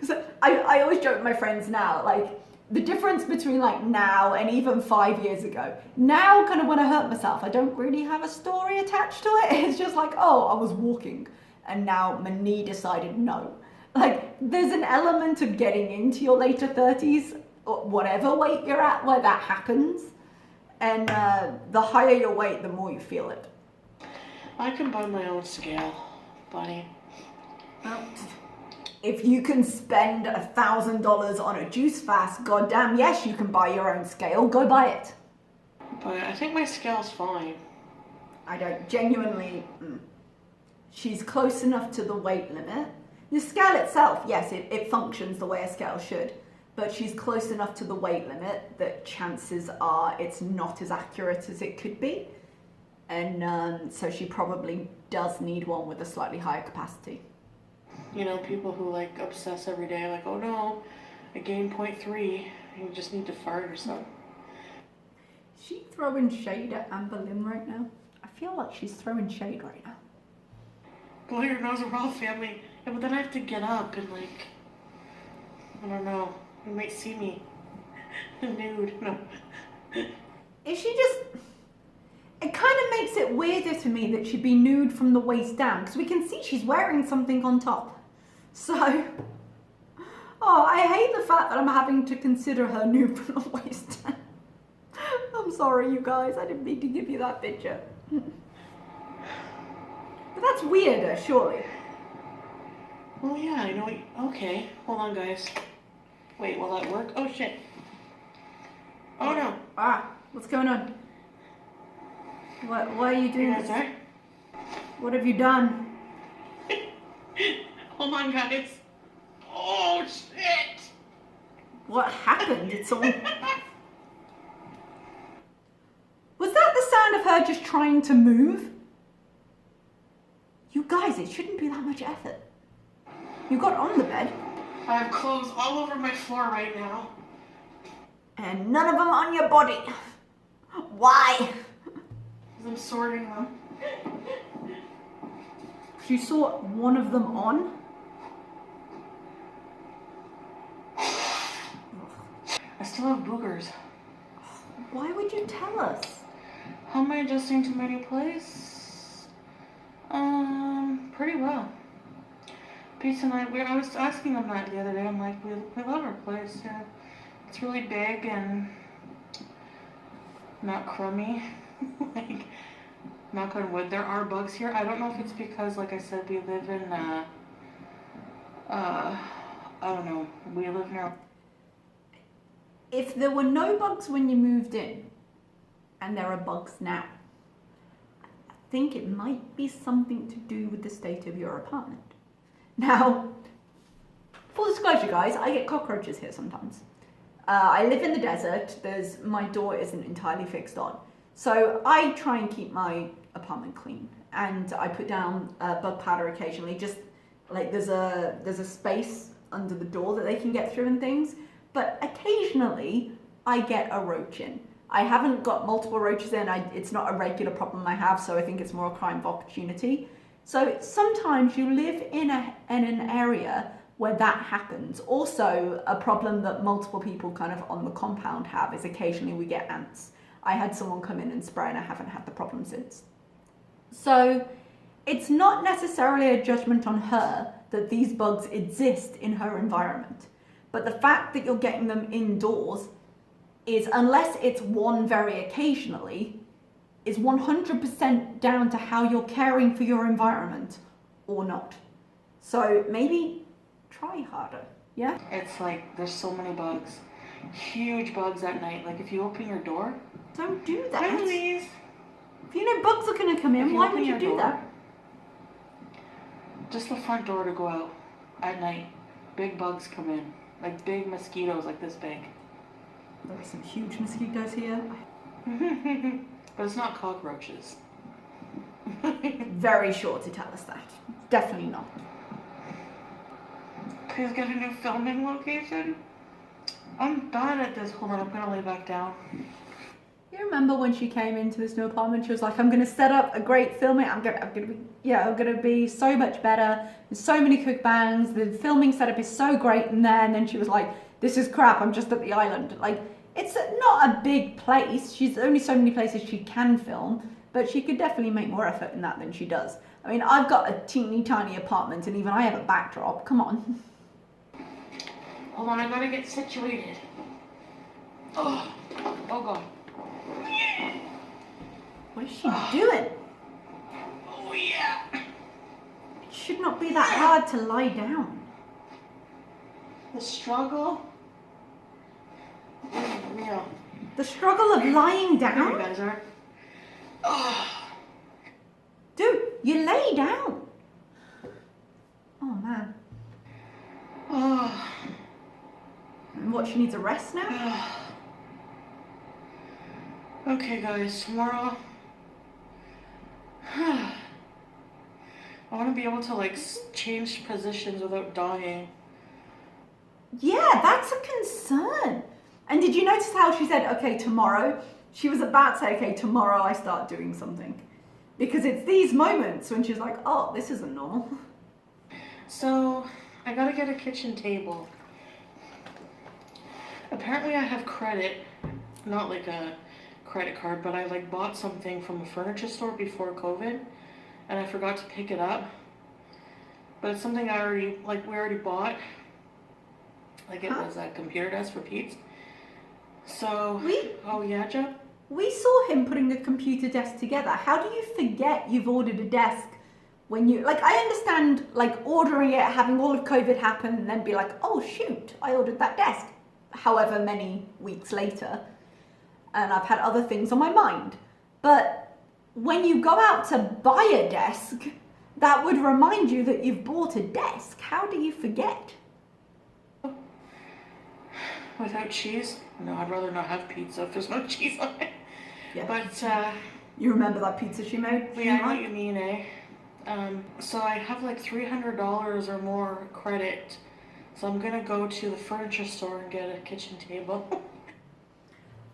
So I always joke with my friends now, like, the difference between like now and even 5 years ago. Now, kind of when I hurt myself, I don't really have a story attached to it. It's just like, oh, I was walking and now my knee decided no. Like, there's an element of getting into your later 30s, or whatever weight you're at, where that happens. And the higher your weight, the more you feel it. I can buy my own scale, buddy. Well, if you can spend $1,000 on a juice fast, goddamn yes, you can buy your own scale. Go buy it. But I think my scale's fine. I don't genuinely. She's close enough to the weight limit. The scale itself, yes, it functions the way a scale should, but she's close enough to the weight limit that chances are it's not as accurate as it could be. And so she probably does need one with a slightly higher capacity. You know, people who like obsess every day, like, oh no, I gained 0.3. You just need to fart or something. Is she throwing shade at Amber Lynn right now? I feel like she's throwing shade right now. Blow your nose, we're all family. Yeah, but then I have to get up and like, I don't know. You might see me nude. No. Is she just... It kind of makes it weirder to me that she'd be nude from the waist down, because we can see she's wearing something on top. So... Oh, I hate the fact that I'm having to consider her nude from the waist down. I'm sorry, you guys. I didn't mean to give you that picture. But that's weirder, surely. Oh yeah, I know. Okay, hold on, guys. Wait, will that work? Oh shit. Oh no. Ah, what's going on? Why are you doing this? Sorry? What have you done? Hold on, guys. Oh shit. What happened? It's all... Was that the sound of her just trying to move? You guys, it shouldn't be that much effort. You got on the bed. I have clothes all over my floor right now. And none of them on your body. Why? Because I'm sorting them. You saw one of them on? I still have boogers. Why would you tell us? How am I adjusting to my new place? Pretty well. Peace and I was asking them that the other day. I'm like, we love our place. Yeah, it's really big and not crummy. Like, knock on wood. There are bugs here. I don't know if it's because, like I said, we live in I don't know. We live near. If there were no bugs when you moved in, and there are bugs now, I think it might be something to do with the state of your apartment. Now, full disclosure, guys, I get cockroaches here sometimes. I live in the desert. My door isn't entirely fixed on, so I try and keep my apartment clean, and I put down bug powder occasionally. Just like there's a space under the door that they can get through and things. But occasionally I get a roach in. I haven't got multiple roaches in. It's not a regular problem I have, so I think it's more a crime of opportunity. So sometimes you live in an area where that happens. Also, a problem that multiple people kind of on the compound have is occasionally we get ants. I had someone come in and spray and I haven't had the problem since. So it's not necessarily a judgment on her that these bugs exist in her environment. But the fact that you're getting them indoors is, unless it's one very occasionally, is 100% down to how you're caring for your environment or not. So maybe try harder, yeah? It's like, there's so many bugs. Huge bugs at night. Like, if you open your door. Don't do that. Hi, Louise. If you know bugs are going to come in, why would you do that? Just the front door to go out at night. Big bugs come in. Like big mosquitoes, like this big. There are some huge mosquitoes here. But it's not cockroaches. Very sure to tell us that. Definitely not. Please get a new filming location. I'm bad at this. Hold on, I'm gonna lay back down. You remember when she came into this new apartment? She was like, "I'm gonna set up a great filming. I'm gonna be so much better. There's so many cookbangs. The filming setup is so great." And then she was like, "This is crap. I'm just at the island." Like, it's not a big place. She's only so many places she can film, but she could definitely make more effort in that than she does. I mean, I've got a teeny tiny apartment, and even I have a backdrop. Come on. Hold on, I gotta get situated. Oh God. What is she doing? Oh yeah. It should not be that hard to lie down. The struggle. Yeah. The struggle of lying There you down? guys are. Oh. Dude, you lay down. Oh man. Oh. And what, she needs a rest now? Okay guys, tomorrow I want to be able to like change positions without dying. Yeah, that's a concern. And did you notice how she said, okay, tomorrow? She was about to say, okay, tomorrow I start doing something. Because it's these moments when she's like, oh, this isn't normal. So, I gotta get a kitchen table. Apparently I have credit, not like a credit card, but I like bought something from a furniture store before COVID, and I forgot to pick it up. But it's something we already bought. Like it was a computer desk for Pete's. So, oh yeah, Joe? We saw him putting a computer desk together. How do you forget you've ordered a desk when you, like, I understand, like, ordering it, having all of COVID happen, and then be like, oh shoot, I ordered that desk, however many weeks later, and I've had other things on my mind. But when you go out to buy a desk, that would remind you that you've bought a desk. How do you forget? Without cheese? No, I'd rather not have pizza if there's no cheese on it. Yeah. But, you remember that pizza she made? yeah, I know what you mean, eh? So I have like $300 or more credit. So I'm gonna go to the furniture store and get a kitchen table.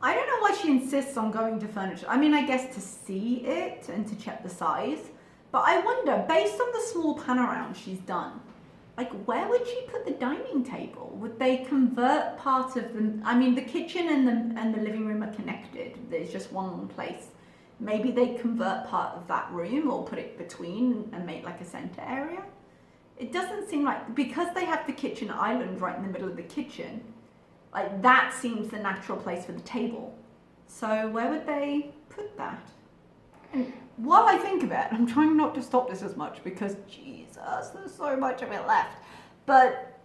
I don't know why she insists on going to furniture. I mean, I guess to see it and to check the size. But I wonder, based on the small pan around she's done, like, where would she put the dining table? Would they convert part of the... I mean, the kitchen and the living room are connected. There's just one place. Maybe they convert part of that room or put it between and make like a center area. It doesn't seem like... Because they have the kitchen island right in the middle of the kitchen, like, that seems the natural place for the table. So where would they put that? And while I think of it, I'm trying not to stop this as much because, Jesus, there's so much of it left. But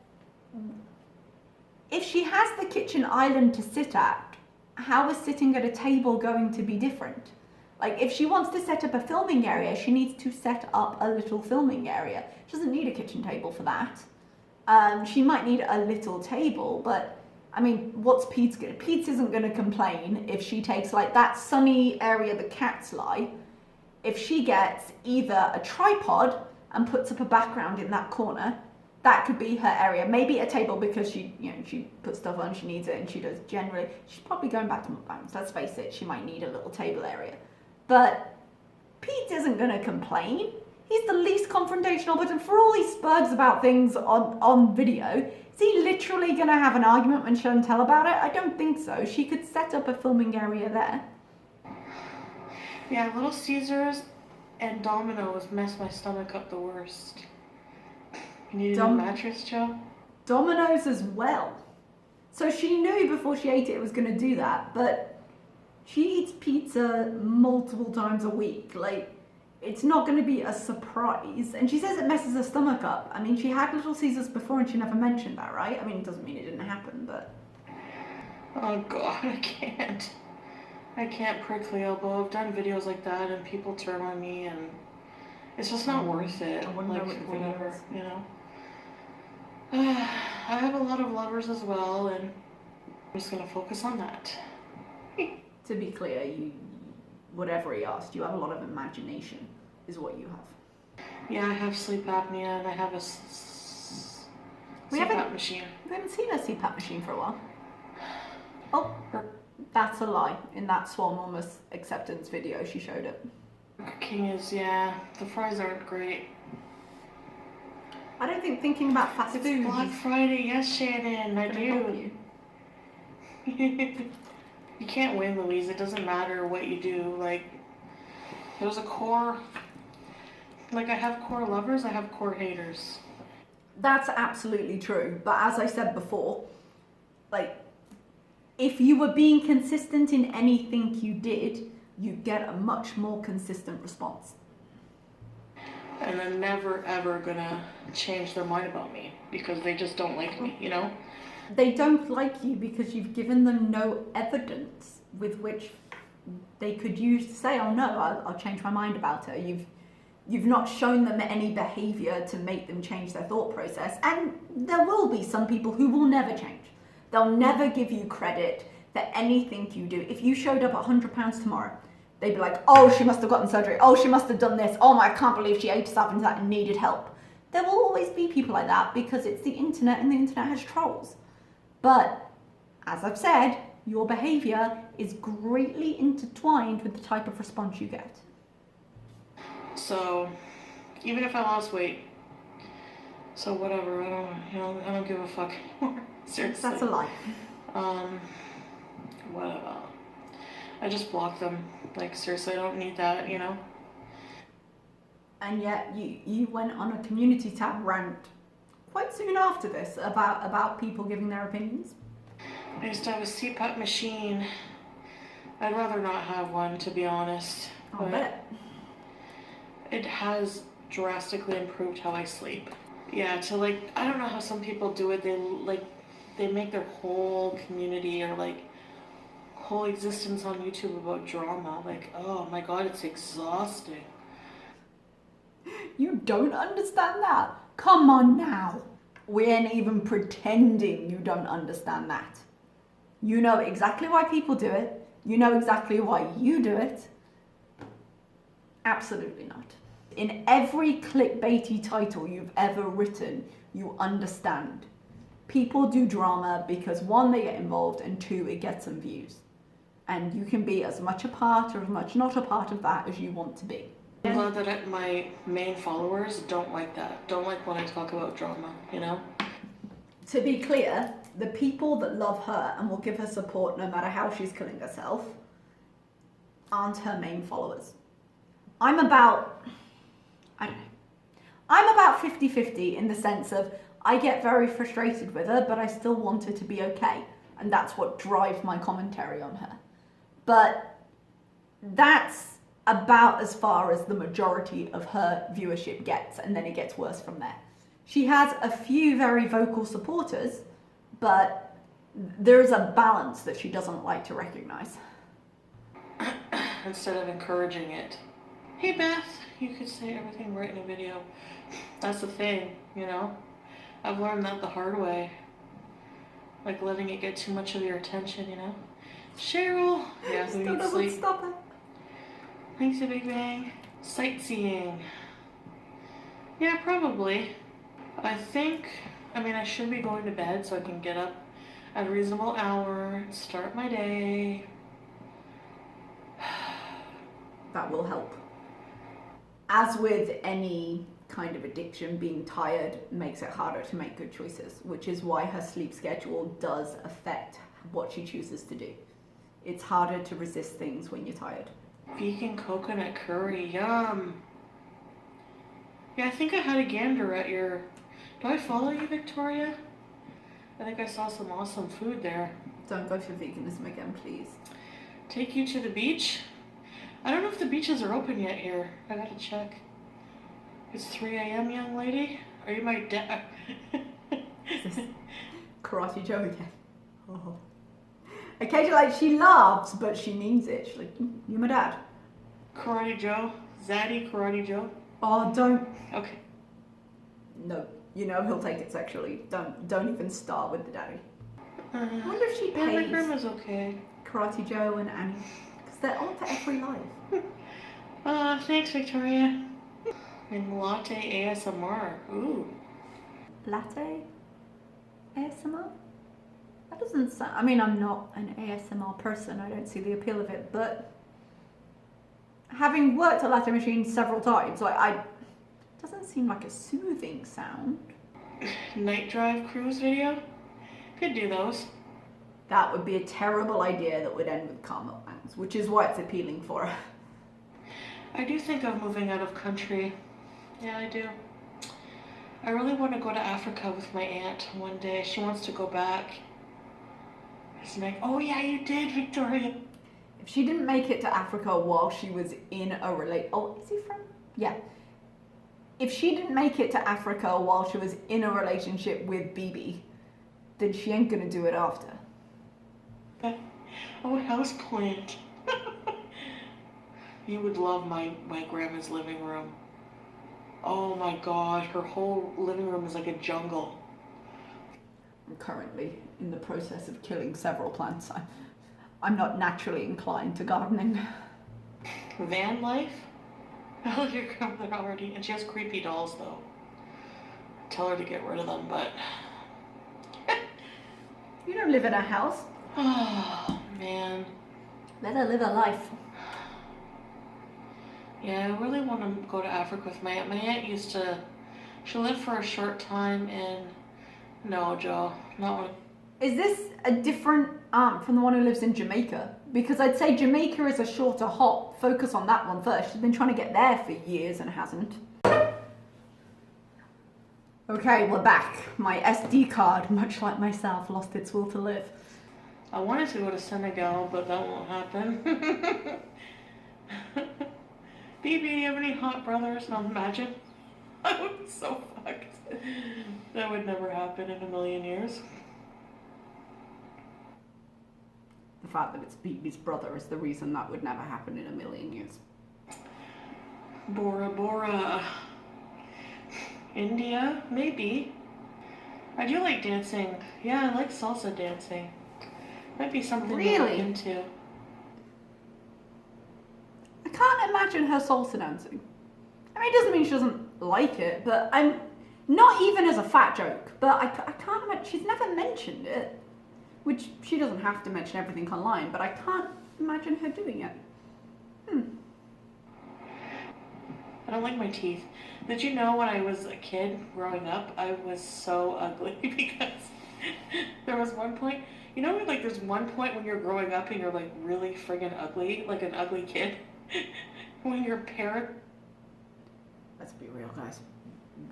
if she has the kitchen island to sit at, how is sitting at a table going to be different? Like, if she wants to set up a filming area, she needs to set up a little filming area. She doesn't need a kitchen table for that. She might need a little table, but I mean, what's Pete's gonna... Pete's isn't gonna complain if she takes like that sunny area the cats lie. If she gets either a tripod and puts up a background in that corner, that could be her area. Maybe a table because she, you know, she puts stuff on, she needs it, and she does generally. She's probably going back to mukbangs, let's face it, she might need a little table area. But Pete isn't gonna complain. He's the least confrontational, but for all he spurgs about things on video, is he literally gonna have an argument when Chantal about it? I don't think so. She could set up a filming area there. Yeah, Little Caesars and Domino's mess my stomach up the worst. You need a new mattress, Joe? Domino's as well. So she knew before she ate it was gonna do that, but she eats pizza multiple times a week. Like, it's not going to be a surprise. And she says it messes her stomach up. I mean, she had Little Caesars before and she never mentioned that, right? I mean, it doesn't mean it didn't happen, but... Oh God, I can't. I can't prick the elbow. I've done videos like that and people turn on me and it's just not worth it. I wouldn't know what the whatever, is. you know? I have a lot of lovers as well and I'm just going to focus on that. To be clear, whatever he asked, you have a lot of imagination, is what you have. Yeah, I have sleep apnea and I have a CPAP machine. We haven't seen a CPAP machine for a while. Oh, that's a lie. In that Swarmormous acceptance video, she showed it. Burger King is, yeah, the fries aren't great. I don't think thinking about fast It's food Black Friday, yes, Shannon, I do. You can't win, Louise. It doesn't matter what you do. Like, there's a core... Like, I have core lovers, I have core haters. That's absolutely true. But as I said before, like, if you were being consistent in anything you did, you'd get a much more consistent response. And they're never, ever gonna change their mind about me because they just don't like me, you know? They don't like you because you've given them no evidence with which they could use to say, oh no, I'll change my mind about her. You've not shown them any behaviour to make them change their thought process. And there will be some people who will never change. They'll never give you credit for anything you do. If you showed up at £100 tomorrow, they'd be like, oh, she must have gotten surgery. Oh, she must have done this. Oh, I can't believe she ate herself into that and needed help. There will always be people like that because it's the internet and the internet has trolls. But As I've said, your behaviour is greatly intertwined with the type of response you get. So, even if I lost weight, so whatever, I don't give a fuck anymore. Seriously. That's a lie. Whatever. I just block them. Like, seriously, I don't need that, you know? And yet you went on a community tab rant quite soon after this about people giving their opinions. I used to have a CPAP machine. I'd rather not have one, to be honest. I'll bet. It has drastically improved how I sleep. Yeah, to like, I don't know how some people do it. They make their whole community or like whole existence on YouTube about drama. Like, oh my god, it's exhausting. You don't understand that? Come on now. We ain't even pretending you don't understand that. You know exactly why people do it. You know exactly why you do it. Absolutely not. In every clickbaity title you've ever written, you understand. People do drama because one, they get involved, and two, it gets them views. And you can be as much a part or as much not a part of that as you want to be. I'm glad that my main followers don't like that. Don't like when I talk about drama, you know? To be clear, the people that love her and will give her support no matter how she's killing herself aren't her main followers. I'm about 50-50 in the sense of I get very frustrated with her, but I still want her to be okay. And that's what drives my commentary on her. But that's about as far as the majority of her viewership gets, and then it gets worse from there. She has a few very vocal supporters, but there's a balance that she doesn't like to recognize. Instead of encouraging it. Hey Beth, you could say everything right in a video. That's the thing, you know? I've learned that the hard way. Like letting it get too much of your attention, you know? Cheryl! Yeah, who Still needs doesn't sleep? stop her. Thanks a Big Bang. Sightseeing. Yeah, probably. I should be going to bed so I can get up at a reasonable hour, start my day. That will help. As with any kind of addiction, being tired makes it harder to make good choices, which is why her sleep schedule does affect what she chooses to do. It's harder to resist things when you're tired. Vegan coconut curry, yum. Yeah, I think I had a gander at your... Do I follow you, Victoria? I think I saw some awesome food there. Don't go for veganism again, please. Take you to the beach? I don't know if the beaches are open yet here. I gotta check. It's 3 a.m., young lady? Are you my dad? Is this Karate Joe again? Oh. Occasionally, like, she laughs, but she means it. She's like, you're my dad. Karate Joe? Zaddy Karate Joe? Oh, don't. Okay. No, you know he'll take it sexually. Don't even start with the daddy. I wonder if she Yeah, my pays grandma's okay. Karate Joe and Annie, because they're on for every life. Thanks, Victoria. And latte ASMR. Ooh. Latte ASMR? That doesn't sound... I mean, I'm not an ASMR person. I don't see the appeal of it, but having worked at latte machines several times, it doesn't seem like a soothing sound. Night drive cruise video? Could do those. That would be a terrible idea that would end with car mukbangs, which is why it's appealing for her. I do think of moving out of country. Yeah, I do. I really want to go to Africa with my aunt one day. She wants to go back. It's like, oh yeah, you did, Victoria. If she didn't make it to Africa while she was in a Oh, is he from? Yeah. If she didn't make it to Africa while she was in a relationship with Bibi, then she ain't gonna do it after. Oh, houseplant. You would love my grandma's living room. Oh my god, her whole living room is like a jungle. I'm currently in the process of killing several plants. I'm not naturally inclined to gardening. Van life? I love your grandmother already. And she has creepy dolls though. Tell her to get rid of them, but... You don't live in a house. Oh, man. Let her live her life. Yeah, I really want to go to Africa with my aunt. My aunt used to, she lived for a short time in, no, Joe, not one. Is this a different aunt from the one who lives in Jamaica? Because I'd say Jamaica is a shorter hop. Focus on that one first. She's been trying to get there for years and hasn't. Okay, we're back. My SD card, much like myself, lost its will to live. I wanted to go to Senegal, but that won't happen. Baby, do you have any hot brothers? Now imagine. I would be so fucked. That would never happen in a million years. The fact that it's Bibi's brother is the reason that would never happen in a million years. Bora Bora. India? Maybe. I do like dancing. Yeah, I like salsa dancing. Might be something to look into. I can't imagine her salsa dancing. I mean, it doesn't mean she doesn't like it, but I'm not even as a fat joke, but I can't imagine, she's never mentioned it, which she doesn't have to mention everything online, but I can't imagine her doing it. I don't like my teeth. Did you know when I was a kid growing up, I was so ugly because there was one point, you know, like there's one point when you're growing up and you're like really friggin' ugly, like an ugly kid, when your parent. Let's be real, guys.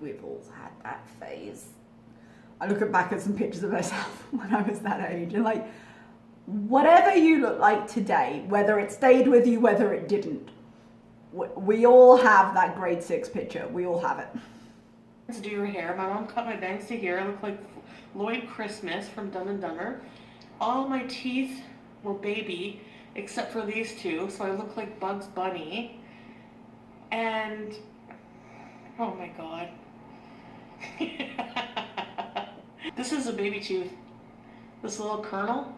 We've all had that phase. I look back at some pictures of myself when I was that age and like, whatever you look like today, whether it stayed with you, whether it didn't, we all have that grade 6 picture. We all have it. To do your hair, my mom cut my bangs to here. I look like Lloyd Christmas from Dumb and Dumber. All my teeth were baby, except for these two, so I look like Bugs Bunny. And oh my god. This is a baby tooth. This little kernel.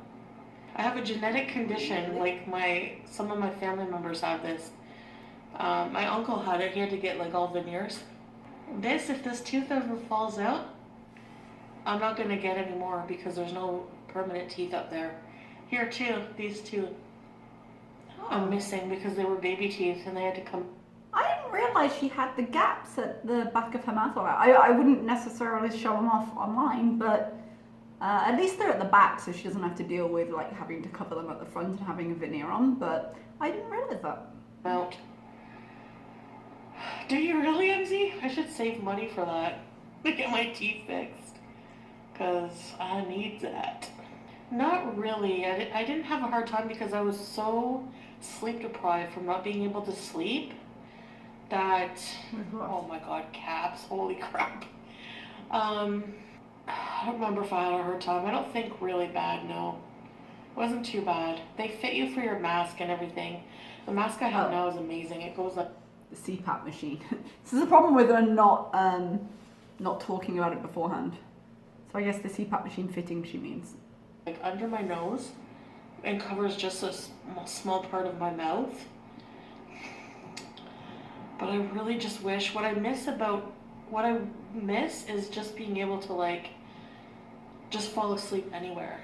I have a genetic condition, like some of my family members have this. My uncle had it. He had to get like all veneers. If this tooth ever falls out, I'm not gonna get any more because there's no permanent teeth up there. Here too, these two I'm missing because they were baby teeth and they had to come. I didn't realise she had the gaps at the back of her mouth. I wouldn't necessarily show them off online, but at least they're at the back, so she doesn't have to deal with like having to cover them at the front and having a veneer on. But I didn't realise that. Out. Do you really, MZ? I should save money for that to get my teeth fixed, because I need that. Not really. I didn't have a hard time because I was so sleep deprived from not being able to sleep that, oh my god, caps, holy crap. I don't remember if I had a hard time. I don't think really bad, no. It wasn't too bad. They fit you for your mask and everything. The mask I have now is amazing. It goes up. The CPAP machine. This is the problem with her not talking about it beforehand. So I guess the CPAP machine fitting, she means. Like under my nose and covers just a small part of my mouth. But I really just wish, what I miss is just being able to like just fall asleep anywhere,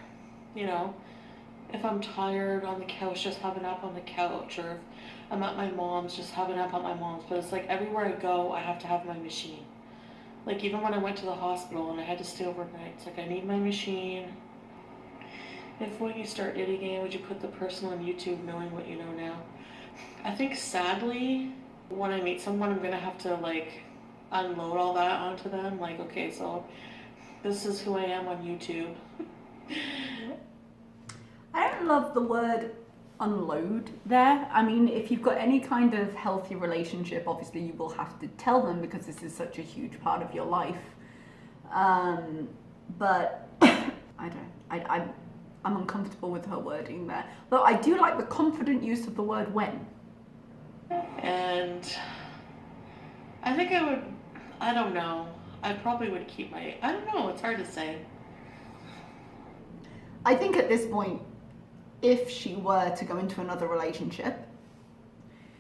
you know? If I'm tired on the couch, just have a nap on the couch, or if I'm at my mom's, just have a nap at my mom's. But it's like everywhere I go, I have to have my machine. Like even when I went to the hospital and I had to stay overnight, it's like I need my machine. If when you start dating again, would you put the person on YouTube knowing what you know now? I think sadly, when I meet someone, I'm gonna have to like unload all that onto them. Like, okay, so this is who I am on YouTube. I don't love the word unload there. I mean, if you've got any kind of healthy relationship, obviously you will have to tell them because this is such a huge part of your life. But I'm uncomfortable with her wording there. Though I do like the confident use of the word when. And I think I don't know. I probably would keep I don't know, it's hard to say. I think at this point, if she were to go into another relationship,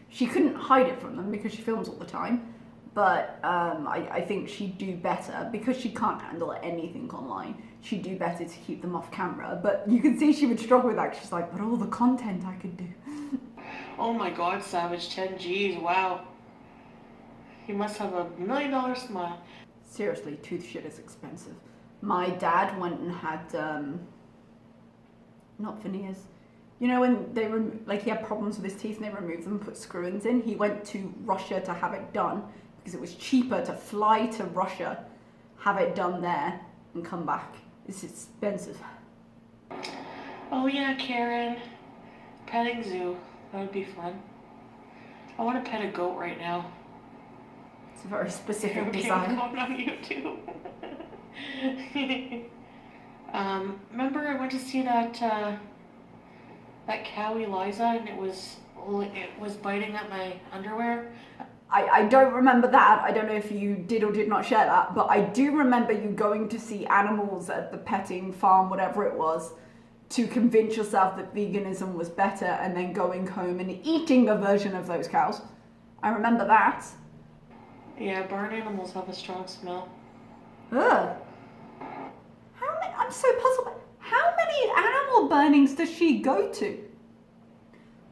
she couldn't hide it from them because she films all the time, but I think she'd do better, because she can't handle anything online, she'd do better to keep them off camera. But you can see she would struggle with that. She's like, but all the content I could do. Oh my god, Savage, 10 G's, wow. You must have $1 million smile. Seriously, tooth shit is expensive. My dad went and had, not veneers. You know when they he had problems with his teeth and they removed them and put screw-ins in? He went to Russia to have it done because it was cheaper to fly to Russia, have it done there, and come back. It's expensive. Oh yeah, Karen. Petting zoo. That would be fun. I want to pet a goat right now. It's a very specific Okay, desire. I'm on YouTube. Remember I went to see that cow Eliza, and it was biting at my underwear. I don't remember that. I don't know if you did or did not share that, but I do remember you going to see animals at the petting farm, whatever it was, to convince yourself that veganism was better, and then going home and eating a version of those cows. I remember that. Yeah, barn animals have a strong smell. Ugh. I'm so puzzled. How many animal burnings does she go to?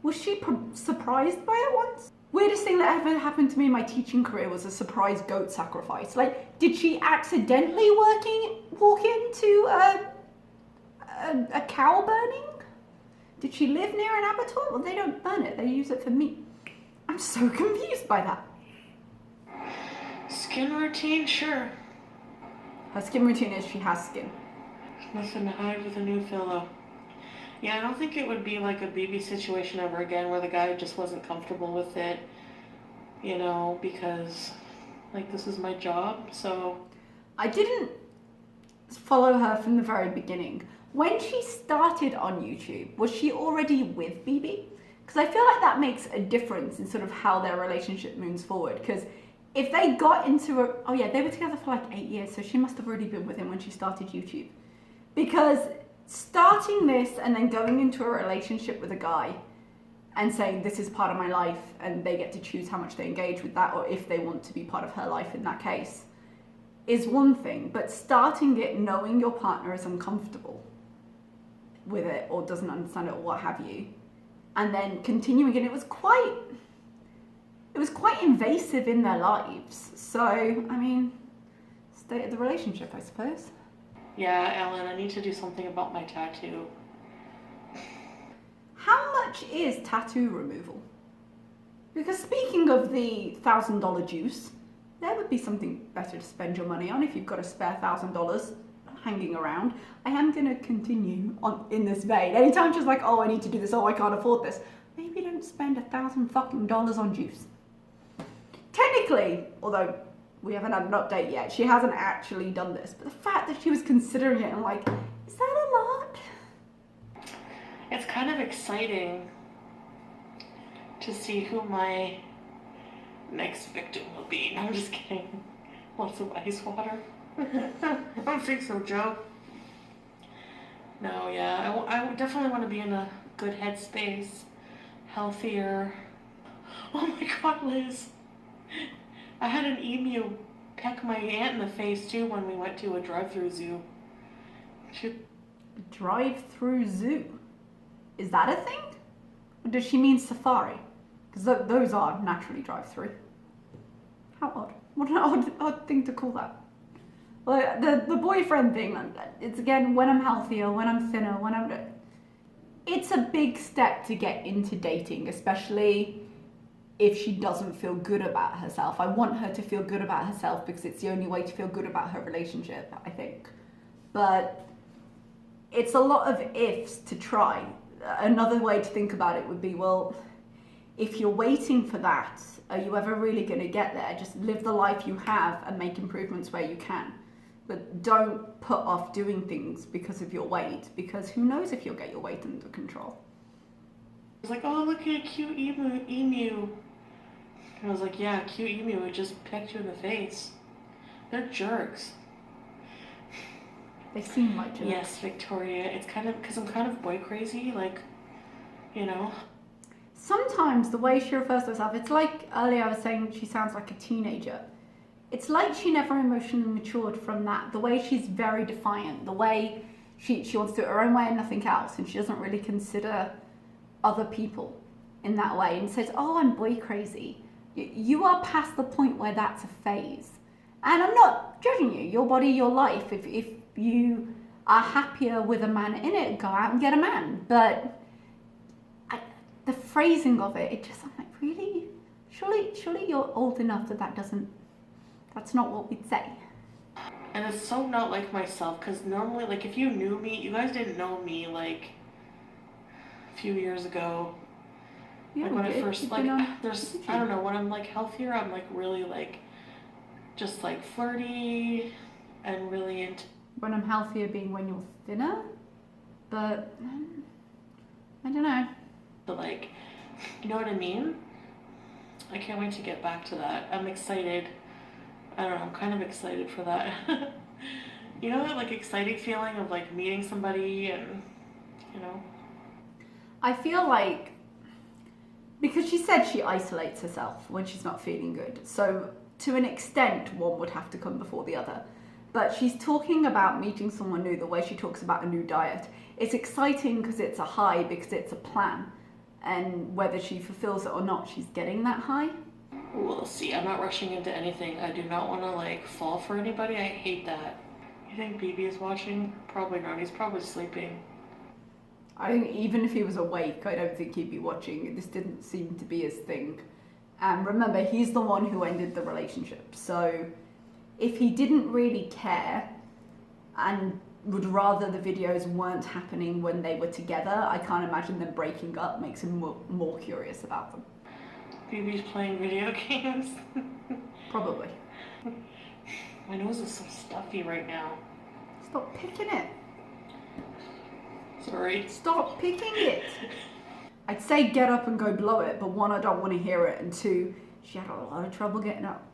Was she surprised by it once? Weirdest thing that ever happened to me in my teaching career was a surprise goat sacrifice. Like, did she accidentally walk into a cow burning? Did she live near an abattoir? Well, they don't burn it. They use it for meat. I'm so confused by that. Skin routine, sure. Her skin routine is she has skin. Nothing to hide with a new pillow. Yeah, I don't think it would be like a BB situation ever again where the guy just wasn't comfortable with it, you know, because, like, this is my job, so... I didn't follow her from the very beginning. When she started on YouTube, was she already with BB? Because I feel like that makes a difference in sort of how their relationship moves forward. Because if they got into a... Oh yeah, they were together for like 8 years, so she must have already been with him when she started YouTube. Because starting this and then going into a relationship with a guy and saying this is part of my life, and they get to choose how much they engage with that, or if they want to be part of her life in that case, is one thing. But starting it knowing your partner is uncomfortable with it or doesn't understand it or what have you, and then continuing, and it was quite invasive in their lives. So, I mean, state of the relationship, I suppose. Yeah, Ellen, I need to do something about my tattoo. How much is tattoo removal? Because speaking of the $1,000 juice, there would be something better to spend your money on if you've got a spare $1,000 hanging around. I am going to continue on in this vein. Anytime she's like, oh, I need to do this, oh, I can't afford this, maybe don't spend $1,000 on juice. Technically, although we haven't had an update yet, she hasn't actually done this, but the fact that she was considering it, I'm like, is that a lot? It's kind of exciting to see who my next victim will be. No, I'm just kidding. Lots of ice water. I don't think so, Joe. No, yeah, I definitely want to be in a good headspace, healthier. Oh my god, Liz. I had an emu peck my aunt in the face too when we went to a drive-through zoo. Drive-through zoo? Is that a thing? Or does she mean safari? Because those are naturally drive-through. How odd. What an odd thing to call that. Well, the boyfriend thing, it's again, when I'm healthier, when I'm thinner, when I'm... It's a big step to get into dating, especially if she doesn't feel good about herself. I want her to feel good about herself because it's the only way to feel good about her relationship, I think. But it's a lot of ifs to try. Another way to think about it would be, well, if you're waiting for that, are you ever really going to get there? Just live the life you have and make improvements where you can. But don't put off doing things because of your weight, because who knows if you'll get your weight under control. I was like, oh, look at a cute emu. And I was like, yeah, cute emu would just peck you in the face. They're jerks. They seem like jerks. Yes, Victoria. It's kind of, because I'm kind of boy crazy, like, you know. Sometimes the way she refers to herself, it's like earlier I was saying she sounds like a teenager. It's like she never emotionally matured from that. The way she's very defiant, the way she wants to do it her own way and nothing else, and she doesn't really consider other people in that way, and says, oh, I'm boy crazy. You are past the point where that's a phase. And I'm not judging you, your body, your life. If you are happier with a man in it, go out and get a man. But the phrasing of it, I'm like, really? Surely you're old enough that's not what we'd say. And it's so not like myself, because normally, like, if you knew me, you guys didn't know me, like, a few years ago. Yeah, like, when I first, like, there's, I don't know, when I'm, like, healthier, I'm, like, really, like, just, like, flirty and really into... When I'm healthier being when you're thinner, but I don't know. But, like, you know what I mean? I can't wait to get back to that. I'm excited. I don't know, I'm kind of excited for that. You know that, like, exciting feeling of, like, meeting somebody and, you know? I feel like, because she said she isolates herself when she's not feeling good, so to an extent one would have to come before the other. But she's talking about meeting someone new the way she talks about a new diet. It's exciting because it's a high, because it's a plan. And whether she fulfills it or not, she's getting that high. We'll see. I'm not rushing into anything. I do not want to, like, fall for anybody. I hate that. You think BB is watching? Probably not. He's probably sleeping. I think even if he was awake, I don't think he'd be watching. This didn't seem to be his thing. And remember, he's the one who ended the relationship. So if he didn't really care and would rather the videos weren't happening when they were together, I can't imagine them breaking up makes him more curious about them. BB's playing video games. Probably. My nose is so stuffy right now. Stop picking it. Sorry. Stop picking it. I'd say get up and go blow it, but one, I don't want to hear it, and two, she had a lot of trouble getting up.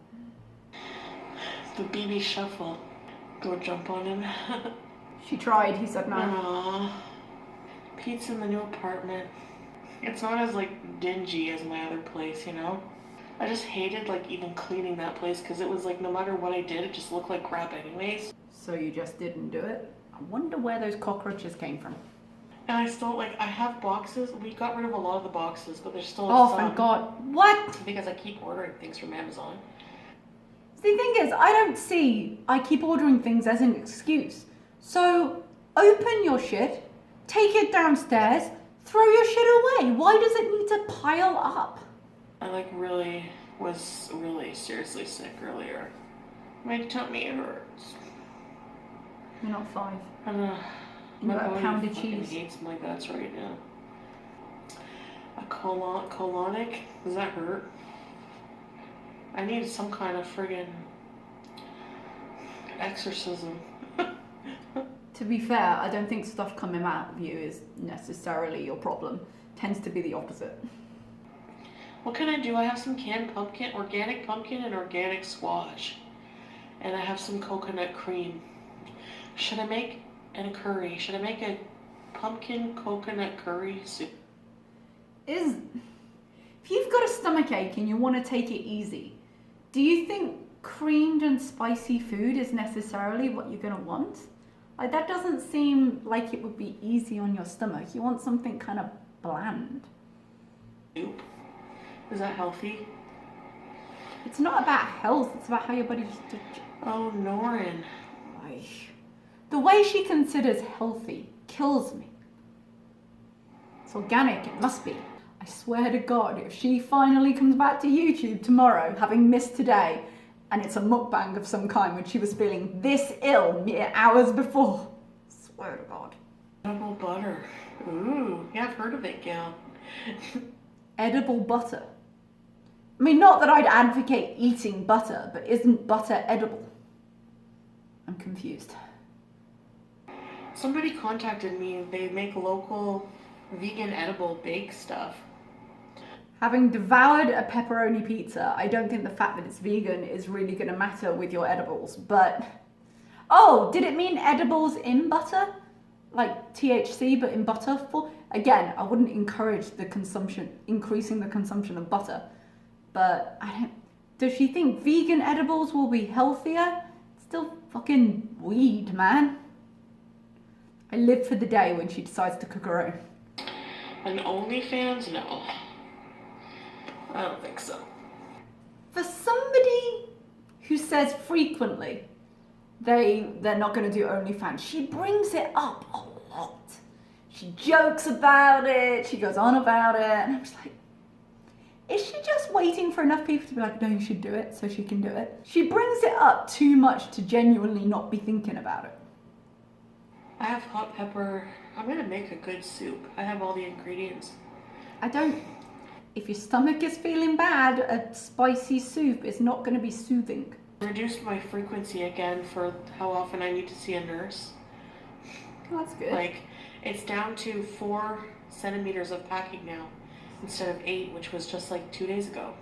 The BB shuffle. Go jump on him. She tried, he said no. Aww. Pete's in the new apartment. It's not as, like, dingy as my other place, you know? I just hated, like, even cleaning that place because it was, like, no matter what I did, it just looked like crap anyways. So you just didn't do it? I wonder where those cockroaches came from. And I still, like, I have boxes. We got rid of a lot of the boxes, but there's still Oh, some. thank God. What? Because I keep ordering things from Amazon. The thing is, I keep ordering things as an excuse. So open your shit, take it downstairs, throw your shit away. Why does it need to pile up? I, like, was really seriously sick earlier. My tummy hurts. You're not 5. I don't know. You My got a body pound of fucking cheese. hates my guts right now. A colonic? Does that hurt? I need some kind of friggin' exorcism. To be fair, I don't think stuff coming out of you is necessarily your problem. Tends to be the opposite. What can I do? I have some canned pumpkin, organic pumpkin and organic squash. And I have some coconut cream. Should I make a curry? Should I make a pumpkin coconut curry soup? If you've got a stomachache and you want to take it easy, do you think creamed and spicy food is necessarily what you're going to want? Like, that doesn't seem like it would be easy on your stomach. You want something kind of bland. Soup? Is that healthy? It's not about health, it's about how your body just... Oh, Norin. The way she considers healthy kills me. It's organic, it must be. I swear to God, if she finally comes back to YouTube tomorrow, having missed today, and it's a mukbang of some kind when she was feeling this ill mere hours before, I swear to God. Edible butter. Ooh, yeah, I've heard of it, Gail. Edible butter. I mean, not that I'd advocate eating butter, but isn't butter edible? I'm confused. Somebody contacted me. They make local vegan edible bake stuff. Having devoured a pepperoni pizza, I don't think the fact that it's vegan is really going to matter with your edibles, but... Oh, did it mean edibles in butter? Like THC, but in butter? Again, I wouldn't encourage increasing the consumption of butter, but Does she think vegan edibles will be healthier? It's still fucking weed, man. I live for the day when she decides to cook her own. And OnlyFans? No. I don't think so. For somebody who says frequently they're not going to do OnlyFans, she brings it up a lot. She jokes about it, she goes on about it, and I'm just like, is she just waiting for enough people to be like, no, you should do it, so she can do it? She brings it up too much to genuinely not be thinking about it. I have hot pepper. I'm gonna make a good soup. I have all the ingredients. If your stomach is feeling bad, a spicy soup is not going to be soothing. Reduced my frequency again for how often I need to see a nurse. Oh, that's good. Like, it's down to 4 centimeters of packing now instead of 8, which was just like 2 days ago.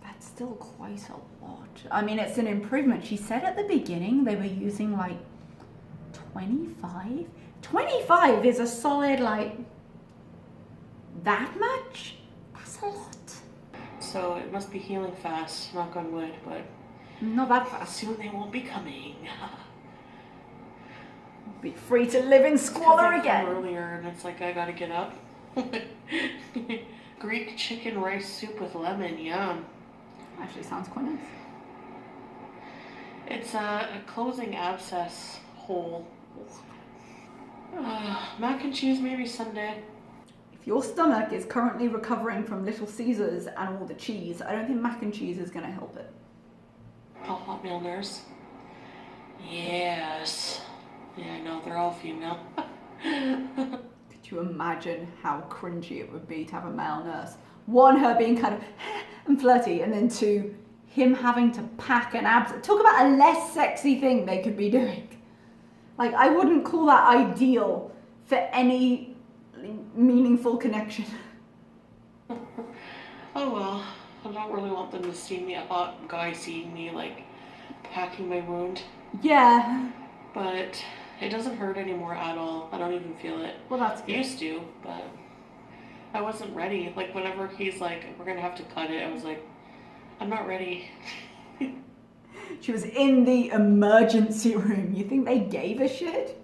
That's still quite a lot. I mean, it's an improvement. She said at the beginning they were using like 25. 25 is a solid, like, that much? That's a lot. So it must be healing fast, knock on wood, but Not that fast. soon they won't be coming. Be free to live in squalor again. Earlier, and it's like I gotta get up. Greek chicken rice soup with lemon, yum. Actually sounds quite nice. It's a closing abscess hole. Mac and cheese maybe Sunday. If your stomach is currently recovering from Little Caesars and all the cheese, I don't think mac and cheese is going to help it. All hot male nurse. Yes. Yeah, I know, they're all female. Could you imagine how cringy it would be to have a male nurse? One, her being kind of and flirty, and then two, him having to pack an abs. Talk about a less sexy thing they could be doing. Like, I wouldn't call that ideal for any meaningful connection. Oh well, I don't really want them to see me, a hot guy seeing me, like, packing my wound. Yeah. But it doesn't hurt anymore at all. I don't even feel it. Well, that's good. Used to, but I wasn't ready. Like, whenever he's like, we're gonna have to cut it, I was like, I'm not ready. She was in the emergency room. You think they gave a shit?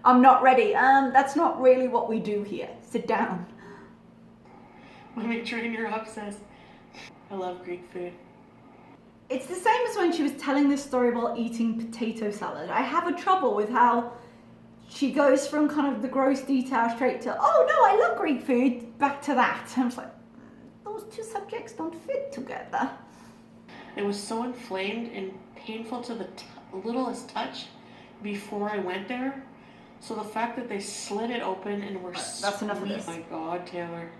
I'm not ready. That's not really what we do here. Sit down. My trainer up says, I love Greek food. It's the same as when she was telling this story while eating potato salad. I have a trouble with how she goes from kind of the gross detail straight to, oh no, I love Greek food, back to that. I'm just like, those two subjects don't fit together. It was so inflamed and painful to the littlest touch before I went there. So the fact that they slid it open and were That's enough of this. Oh my God, Taylor.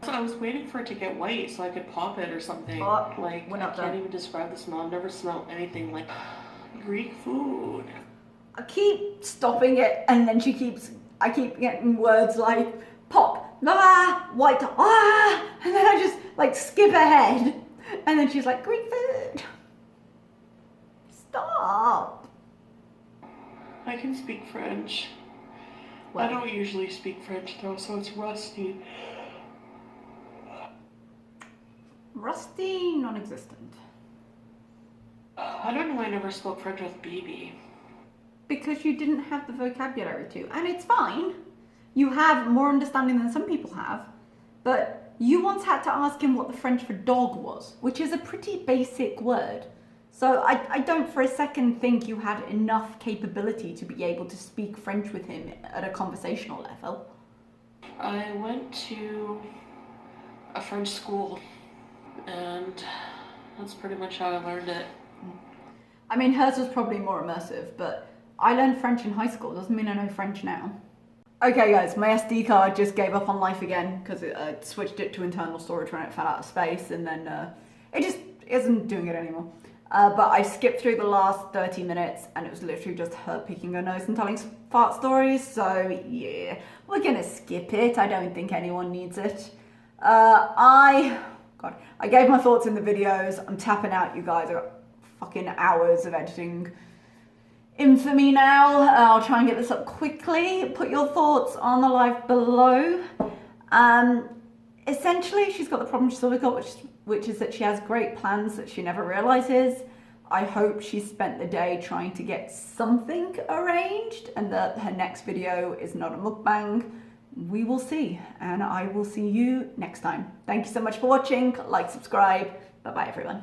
So I was waiting for it to get white so I could pop it or something. Oh, like, we're I not can't done. even describe the smell. I've never smelled anything like Greek food. I keep stopping it, and then I keep getting words like pop, ah, white, ah, and then I just like skip ahead, and then she's like, Greek food. Stop. I can speak French. Well, I don't usually speak French though, so it's rusty. Rusty, non-existent. I don't know why I never spoke French with BB. Because you didn't have the vocabulary to, and it's fine. You have more understanding than some people have, but you once had to ask him what the French for dog was, which is a pretty basic word. So I don't for a second think you had enough capability to be able to speak French with him at a conversational level. I went to a French school, and that's pretty much how I learned it. I mean, hers was probably more immersive, but I learned French in high school. Doesn't mean I know French now. Okay guys, my SD card just gave up on life again because I switched it to internal storage when it fell out of space, and then it just isn't doing it anymore. But I skipped through the last 30 minutes and it was literally just her picking her nose and telling fart stories, so yeah, we're gonna skip it. I don't think anyone needs it. I gave my thoughts in the videos. I'm tapping out, you guys. I got fucking hours of editing infamy now. I'll try and get this up quickly. Put your thoughts on the live below. Essentially, she's got the problem she's always got, which is that she has great plans that she never realizes. I hope she spent the day trying to get something arranged and that her next video is not a mukbang. We will see, and I will see you next time. Thank you so much for watching. Like, subscribe. Bye bye everyone.